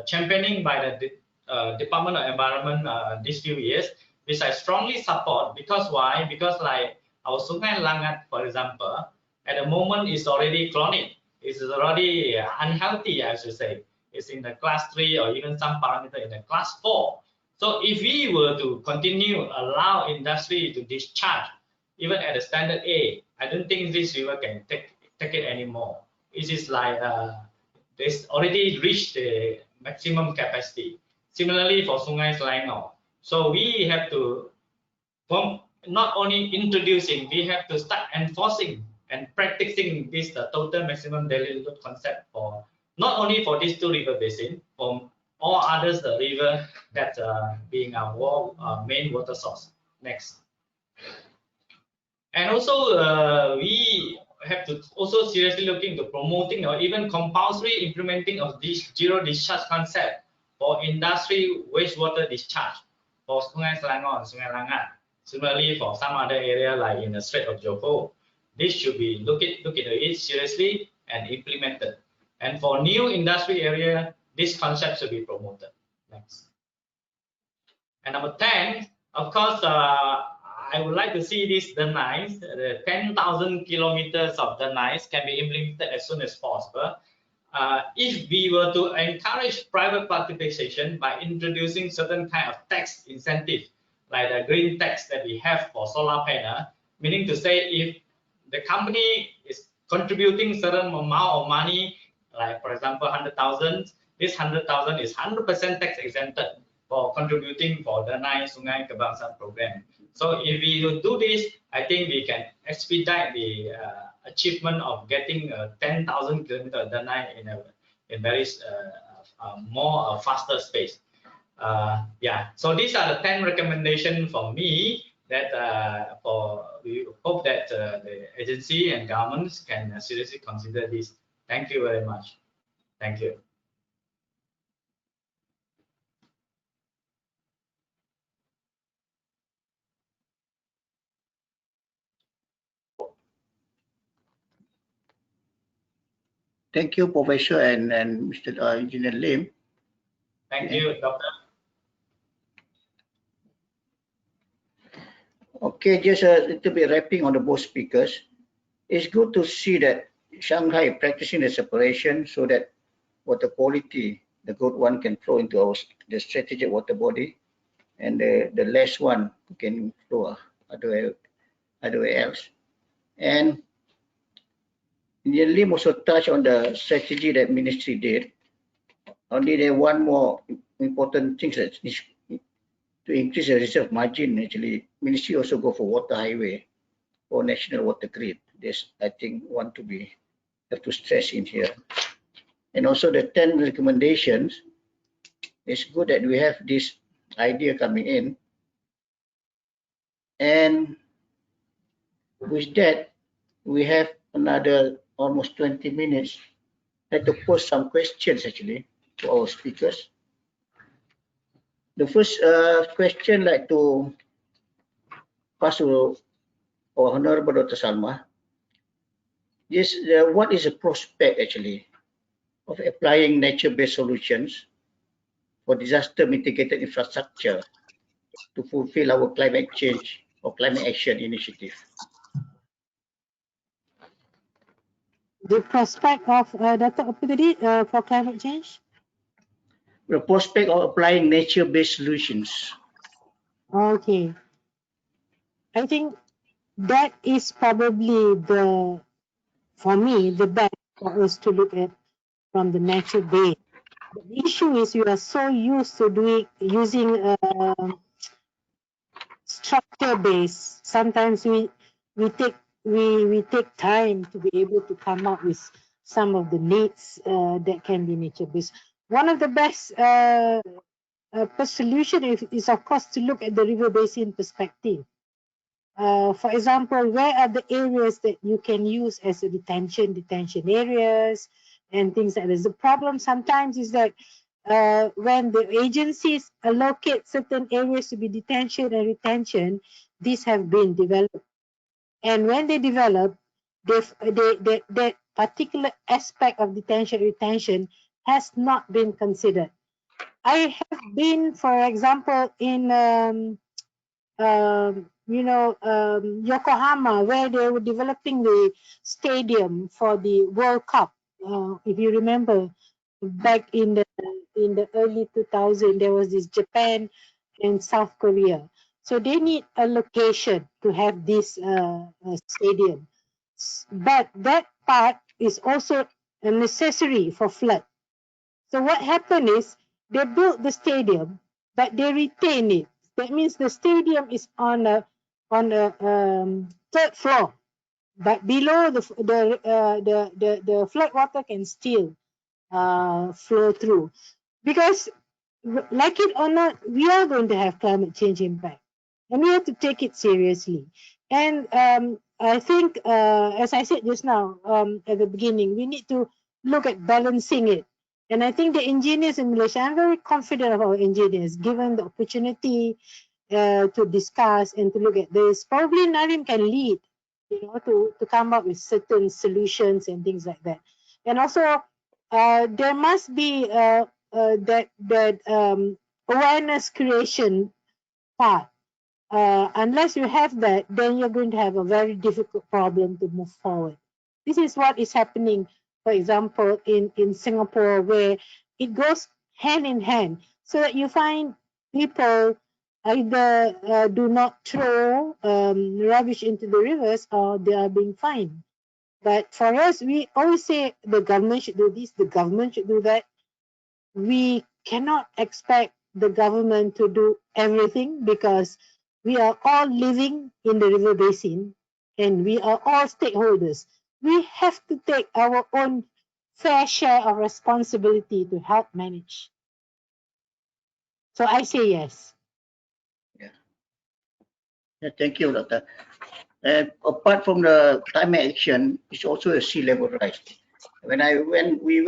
championing by the Department of Environment these few years, which I strongly support. Because why? Because like our Sungai Langat, for example, at the moment is already chronic. It's already unhealthy, I should say. is in the class 3 or even some parameter in the class 4. So if we were to continue allow industry to discharge even at the standard A, I don't think this river can take it anymore. It is like this already reached the maximum capacity. Similarly for Sungai Selangor. So we have to not only introducing, we have to start enforcing and practicing this total maximum daily load concept for not only for these 2 river basins, for all others the river that being our main water source. Next. And also we have to also seriously look into promoting or even compulsory implementing of this zero discharge concept for industry wastewater discharge for Sungai Selangor and Sungai Langat. Similarly, for some other area like in the Strait of Johor, this should be look into it seriously and implemented. And for new industry area, this concept should be promoted. Next. And number 10, of course, I would like to see this denies, the 10,000 kilometers of denies can be implemented as soon as possible. If we were to encourage private participation by introducing certain kind of tax incentive, like the green tax that we have for solar panel, meaning to say if the company is contributing certain amount of money, like for example 100,000, this 100,000 is 100% tax exempted for contributing for the Danai Sungai Kebangsaan program. So if we do this, I think we can expedite the achievement of getting 10,000 kilometers Danai in very more faster space. Yeah, so these are the 10 recommendations from me that we hope that the agency and governments can seriously consider this. Thank you very much. Thank you. Thank you, Professor and Mr. Engineer Lim. Thank you, Doctor. Okay, just a little bit wrapping on the both speakers. It's good to see that Shanghai practicing the separation so that water quality, the good one can flow into the strategic water body, and the less one can flow other way else. And Engineer Lim also touched on the strategy that ministry did. Only there one more important thing that is to increase the reserve margin. Actually, ministry also go for water highway or national water grid. This I think want to be have to stress in here. And also the 10 recommendations. It's good that we have this idea coming in. And with that, we have another almost 20 minutes. I had to pose some questions actually to our speakers. The first question I'd like to pass to our Honorable Dr. Salma. Yes, what is the prospect actually of applying nature-based solutions for disaster mitigated infrastructure to fulfill our climate change or climate action initiative? The prospect of Dr. Opportunity for climate change? The prospect of applying nature-based solutions. Okay. I think that is probably for me, the best for us to look at from the nature base. The issue is we are so used to using structure base. Sometimes we take time to be able to come up with some of the needs that can be nature based. One of the best solution is of course to look at the river basin perspective. For example, where are the areas that you can use as a detention areas and things like this. The problem sometimes is that when the agencies allocate certain areas to be detention and retention, these have been developed. And when they develop, that particular aspect of detention retention has not been considered. I have been, for example, in Yokohama, where they were developing the stadium for the World Cup. If you remember, back in the early 2000s, there was this Japan and South Korea. So they need a location to have this stadium. But that part is also a necessary for flood. So what happened is they built the stadium, but they retain it. That means the stadium is on a third floor, but below the flood water can still flow through, because like it or not, we are going to have climate change impact, and we have to take it seriously. And I think, as I said just now at the beginning, we need to look at balancing it. And I think the engineers in Malaysia, I'm very confident of our engineers, given the opportunity to discuss and to look at this. Probably Narim can lead, to come up with certain solutions and things like that. And also, there must be that awareness creation part. Unless you have that, then you're going to have a very difficult problem to move forward. This is what is happening, for example, in Singapore, where it goes hand in hand, so that you find people either do not throw rubbish into the rivers, or they are being fined. But for us, we always say the government should do this, the government should do that. We cannot expect the government to do everything, because we are all living in the river basin and we are all stakeholders. We have to take our own fair share of responsibility to help manage. So I say yes. Yeah, thank you, Doctor. Apart from the climate action, it's also a sea level rise. When Narim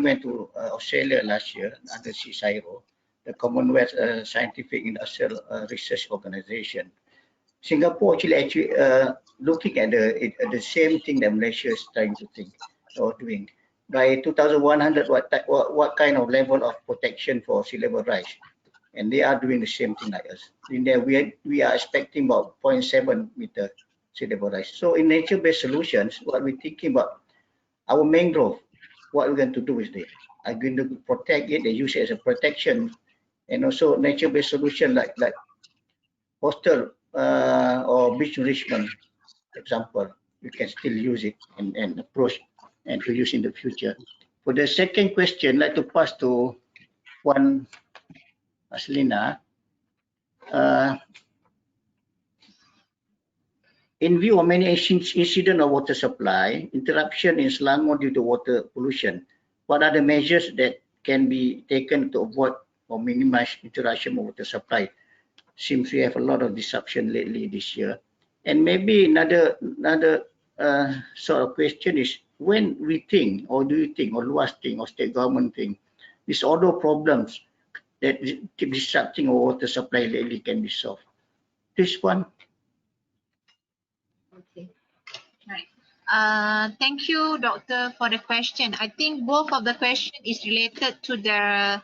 went to Australia last year under CSIRO, the Commonwealth Scientific Industrial Research Organization. Singapore actually looking at the same thing that Malaysia is trying to think or doing. By 2100, what kind of level of protection for sea level rise? And they are doing the same thing like us. In there, we are expecting about 0.7 meter sea level rise. So in nature-based solutions, what we're thinking about, our mangrove, what we're going to do with it? Are going to protect it, they use it as a protection, and also nature-based solution like coastal or beach nourishment, for example, you can still use it and approach and to use in the future. For the second question, I'd like to pass to Puan Aslina. In view of many incidents of water supply, interruption in Selangor due to water pollution, what are the measures that can be taken to avoid or minimize interruption of water supply? Seems we have a lot of disruption lately this year. And maybe another sort of question is, when we think, or do you think, or Luas think, or state government think, these other problems that keep disrupting our water supply lately can be solved? This one. Okay. Right. Thank you, Doctor, for the question. I think both of the question is related to the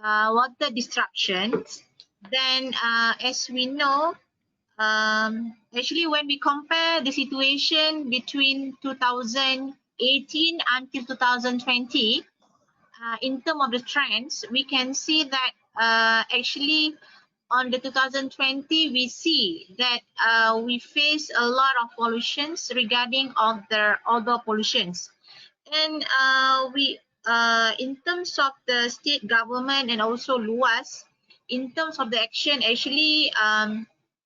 water disruptions. Then, as we know, actually, when we compare the situation between 2018 until 2020, in terms of the trends, we can see that actually on the 2020, we see that we face a lot of pollutions regarding of the odor pollutions. And in terms of the state government and also Luas, in terms of the action, actually,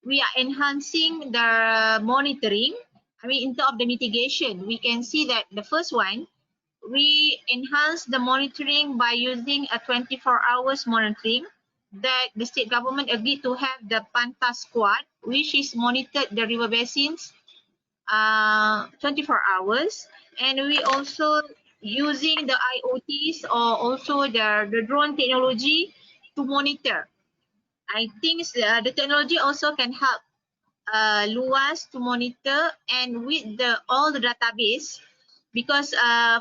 we are enhancing the monitoring. I mean, in terms of the mitigation, we can see that the first one, we enhance the monitoring by using a 24 hours monitoring that the state government agreed to have the Panta squad, which is monitored the river basins 24 hours. And we also using the IoTs or also the drone technology to monitor. I think the technology also can help Luas to monitor, and with all the database, because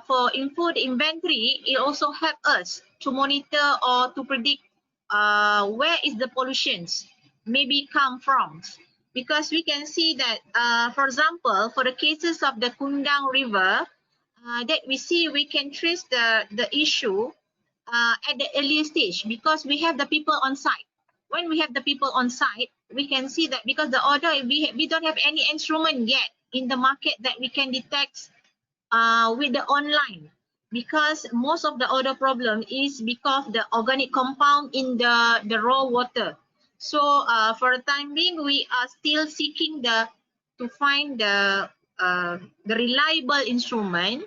for info the inventory, it also help us to monitor or to predict where is the pollutions maybe come from. Because we can see that, for example, for the cases of the Kundang River, that we see we can trace the issue at the earlier stage, because we have the people on site. When we have the people on site, we can see that because the order, we don't have any instrument yet in the market that we can detect with the online, because most of the odor problem is because the organic compound in the raw water. So for the time being, we are still seeking to find the reliable instrument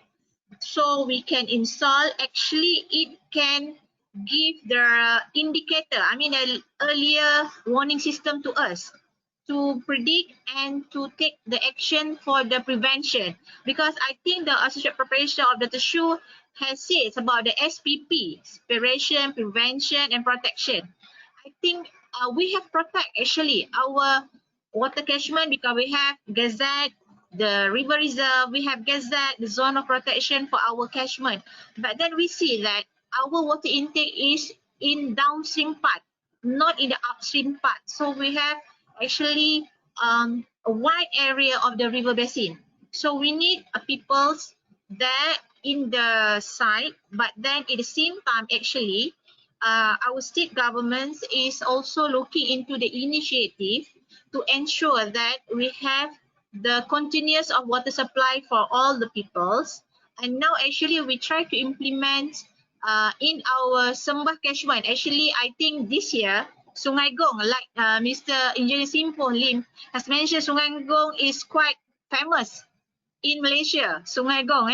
so we can install. Actually, it can give the indicator, I mean an earlier warning system to us to predict and to take the action for the prevention. Because I think the Associate Professor of Dr. Shu has said about the SPP, Preparation, Prevention and Protection. I think we have protect actually our water catchment because we have gazette, the river reserve, we have gazette, the zone of protection for our catchment. But then we see that our water intake is in downstream part, not in the upstream part. So we have actually a wide area of the river basin. So we need peoples there in the site, but then at the same time, actually, our state government is also looking into the initiative to ensure that we have the continuous of water supply for all the peoples. And now actually we try to implement in our Sembah catchment. Actually, I think this year, Sungai Gong, like Mr. Engineer Simpon Lim has mentioned, Sungai Gong is quite famous in Malaysia. Sungai Gong,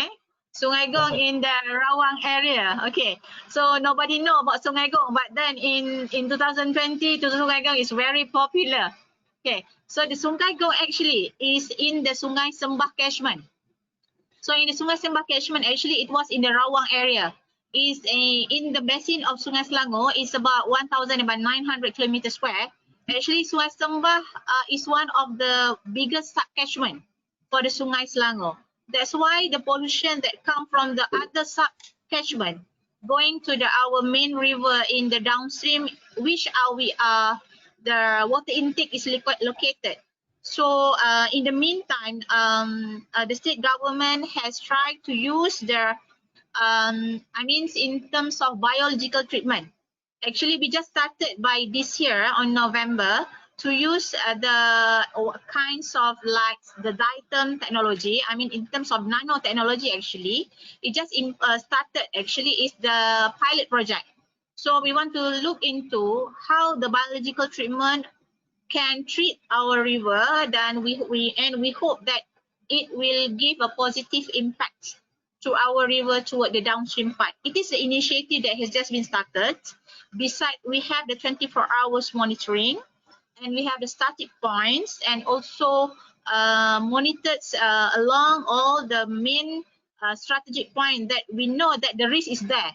Sungai Gong in the Rawang area. Okay, so nobody know about Sungai Gong, but then in 2020, Sungai Gong is very popular. Okay, so the Sungai Gong actually is in the Sungai Sembah catchment. So in the Sungai Sembah catchment, actually it was in the Rawang area. Is in the basin of Sungai Selangor is about 1,900 kilometers square. Actually, Sungai Sembah is one of the biggest sub-catchment for the Sungai Selangor. That's why the pollution that come from the other sub-catchment going to our main river in the downstream, which the water intake is located. So in the meantime, the state government has tried to use their, in terms of biological treatment. Actually, we just started by this year on November to use the kinds of like the diatom technology. I mean, in terms of nanotechnology, actually, it just started. Actually, is the pilot project. So we want to look into how the biological treatment can treat our river. Then we hope that it will give a positive impact to our river toward the downstream part. It is the initiative that has just been started. Besides, we have the 24 hours monitoring, and we have the static points, and also monitored along all the main strategic point that we know that the risk is there.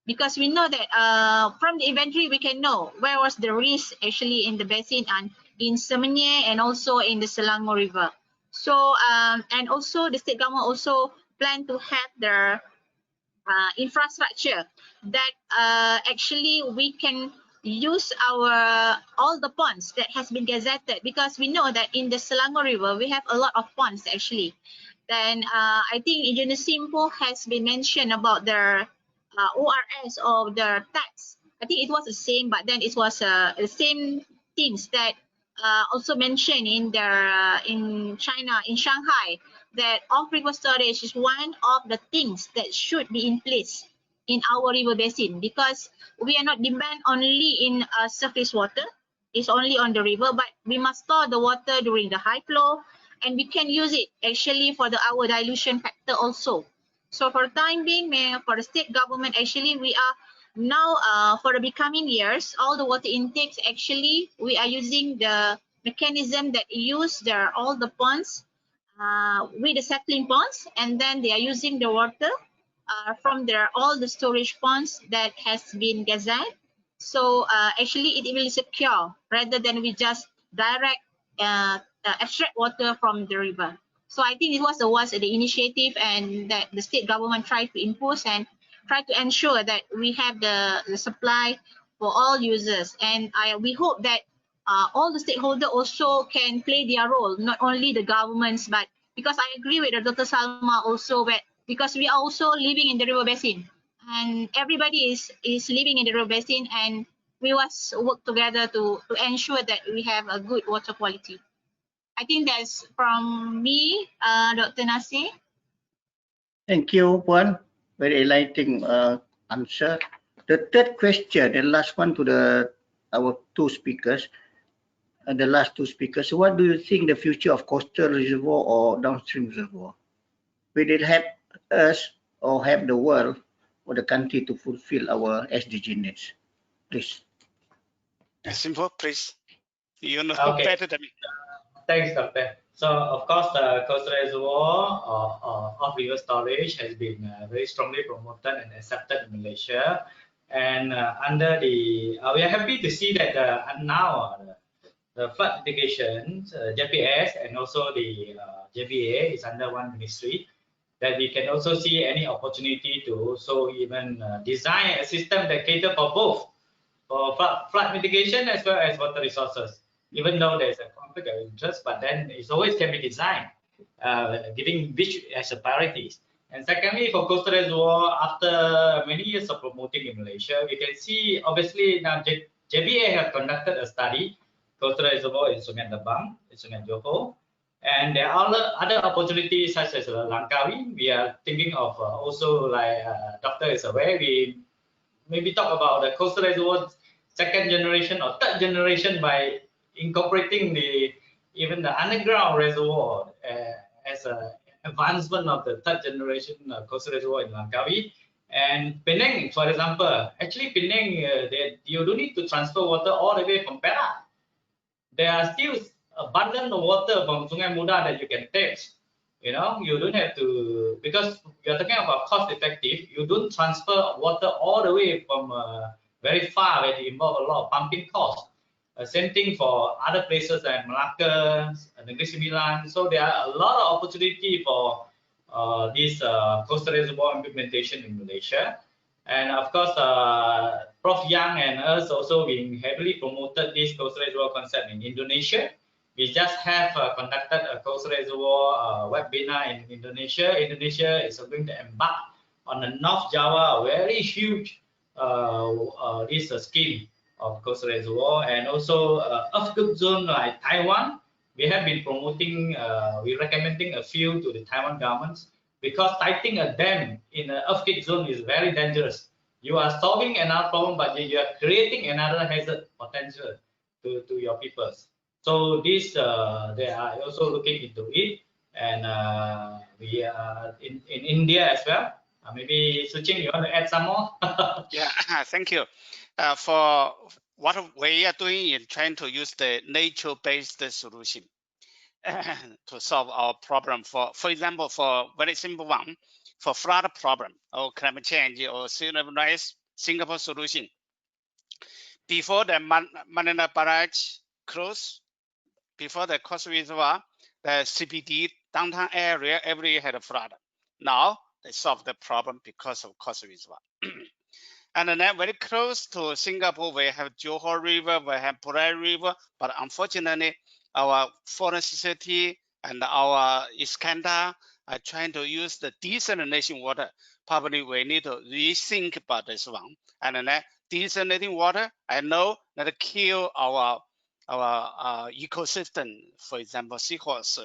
Because we know that from the inventory, we can know where was the risk actually in the basin and in Semenyih and also in the Selangor River. So, and also the state government also plan to have their infrastructure that actually we can use all the ponds that has been gazetted, because we know that in the Selangor River we have a lot of ponds actually. Then I think Engineer Simpo has been mentioned about their ORS or the tax. I think it was the same, but then it was the same things that also mentioned in their in China, in Shanghai, that off-river storage is one of the things that should be in place in our river basin, because we are not depend only in surface water. It's only on the river, but we must store the water during the high flow, and we can use it actually for our dilution factor also. So for the time being, for the state government, actually we are now for the becoming years, all the water intakes actually we are using the mechanism that use all the ponds with the settling ponds, and then they are using the water from all the storage ponds that has been gazetted. So actually it will secure rather than we just direct extract water from the river. So I think it was the initiative, and that the state government tried to impose and try to ensure that we have the supply for all users. And we hope that all the stakeholders also can play their role, not only the governments, but because I agree with Dr. Salma also, that because we are also living in the river basin, and everybody is living in the river basin, and we must work together to ensure that we have a good water quality. I think that's from me, Dr. Nasir. Thank you, Puan. Very enlightening answer. The third question, the last one to our two speakers, the last two speakers. What do you think the future of coastal reservoir or downstream reservoir? Will it help us or help the world or the country to fulfill our SDG needs? Please. Simple, please. You know Okay. better than me. Thanks, Doctor. So, of course, the coastal reservoir of river storage has been very strongly promoted and accepted in Malaysia. And under the, we are happy to see that now the flood mitigation, JPS, and also the JBA is under one ministry, that we can also see any opportunity to also even design a system that cater for both, for flood mitigation as well as water resources. Even though there's a conflict of interest, but then it always can be designed, giving which as a priorities. And secondly, for coastal reservoir, after many years of promoting in Malaysia, we can see obviously now JBA have conducted a study, coastal reservoir in Sungai Lebang, in Sungai Johor, and there are other opportunities such as Langkawi. We are thinking of also, like Doctor is aware, we maybe talk about the coastal reservoir second generation or third generation by incorporating even the underground reservoir as an advancement of the third generation coastal reservoir in Langkawi. And Penang, for example, actually Penang, you don't need to transfer water all the way from Perak. There are still abundant water from Sungai Muda that you can taste. You know, you don't have to, because you're talking about cost effective, you don't transfer water all the way from very far where it involves a lot of pumping costs. Same thing for other places like Malacca, Negeri Sembilan. So there are a lot of opportunity for this coastal reservoir implementation in Malaysia. And of course, Prof. Yang and us also being heavily promoted this coastal reservoir concept in Indonesia. We just have conducted a coastal reservoir webinar in Indonesia. Indonesia is going to embark on the North Java, a very huge this scheme of coastal reservoir, and also earthquake zone like Taiwan. We have been promoting, we're recommending a few to the Taiwan governments, because siting a dam in an earthquake zone is very dangerous. You are solving another problem, but you are creating another hazard potential to your peoples. So this, they are also looking into it, and we are in India as well. Maybe Suching, you want to add some more? Yeah, thank you. For what we are doing is trying to use the nature-based solution to solve our problem. For example, for very simple one, for flood problem or climate change or sea level rise, Singapore solution. Before the Manila Barrage closed, before the coastal reservoir, the CBD downtown area every year had a flood. Now they solved the problem because of coastal reservoir. And then very close to Singapore, we have Johor River, we have Purai River, but unfortunately, our forest city and our Iskandar are trying to use the desalination water. Probably we need to rethink about this one. And then desalinating water, I know that kill our ecosystem. For example, seahorse,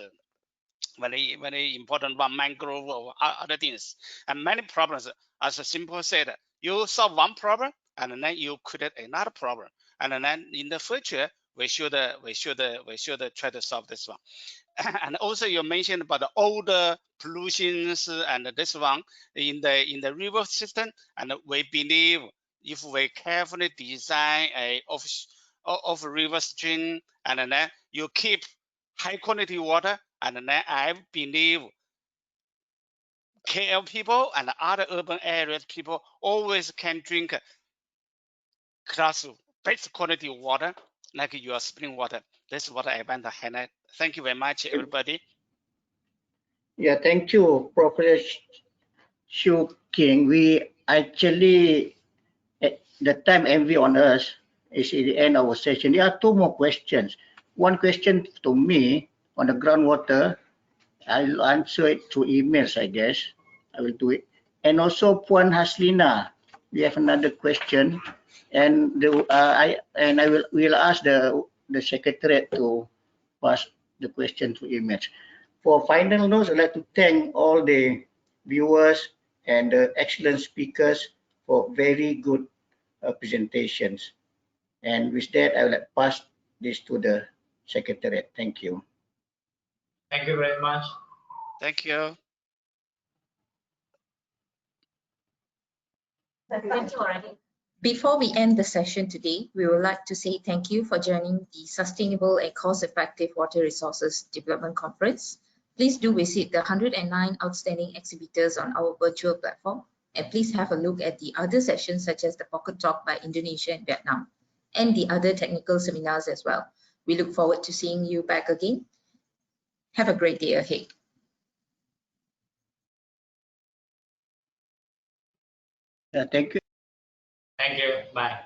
very important one, mangrove or other things, and many problems. As a simple said, you solve one problem and then you create another problem, and then in the future we should try to solve this one. And also you mentioned about the older pollutions and this one in the river system, and we believe if we carefully design a off river stream, and then you keep high quality water, and then I believe KL people and other urban areas people always can drink class best quality water like your spring water. That's what I want to highlight. Thank you very much, everybody. Yeah, thank you, Professor Shu King. We actually, the time envy on us is at the end of our session. There are two more questions. One question to me on the groundwater. I'll answer it through emails, I guess. I will do it. And also Puan Haslina, we have another question, and will ask the secretariat to pass the question to image. For final notes, I'd like to thank all the viewers and the excellent speakers for very good presentations. And with that, I will pass this to the secretariat. Thank you. Thank you very much. Thank you. Before we end the session today, we would like to say thank you for joining the Sustainable and Cost-Effective Water Resources Development Conference. Please do visit the 109 outstanding exhibitors on our virtual platform, and please have a look at the other sessions such as the Pocket Talk by Indonesia and Vietnam, and the other technical seminars as well. We look forward to seeing you back again. Have a great day ahead. Thank you. Thank you. Bye.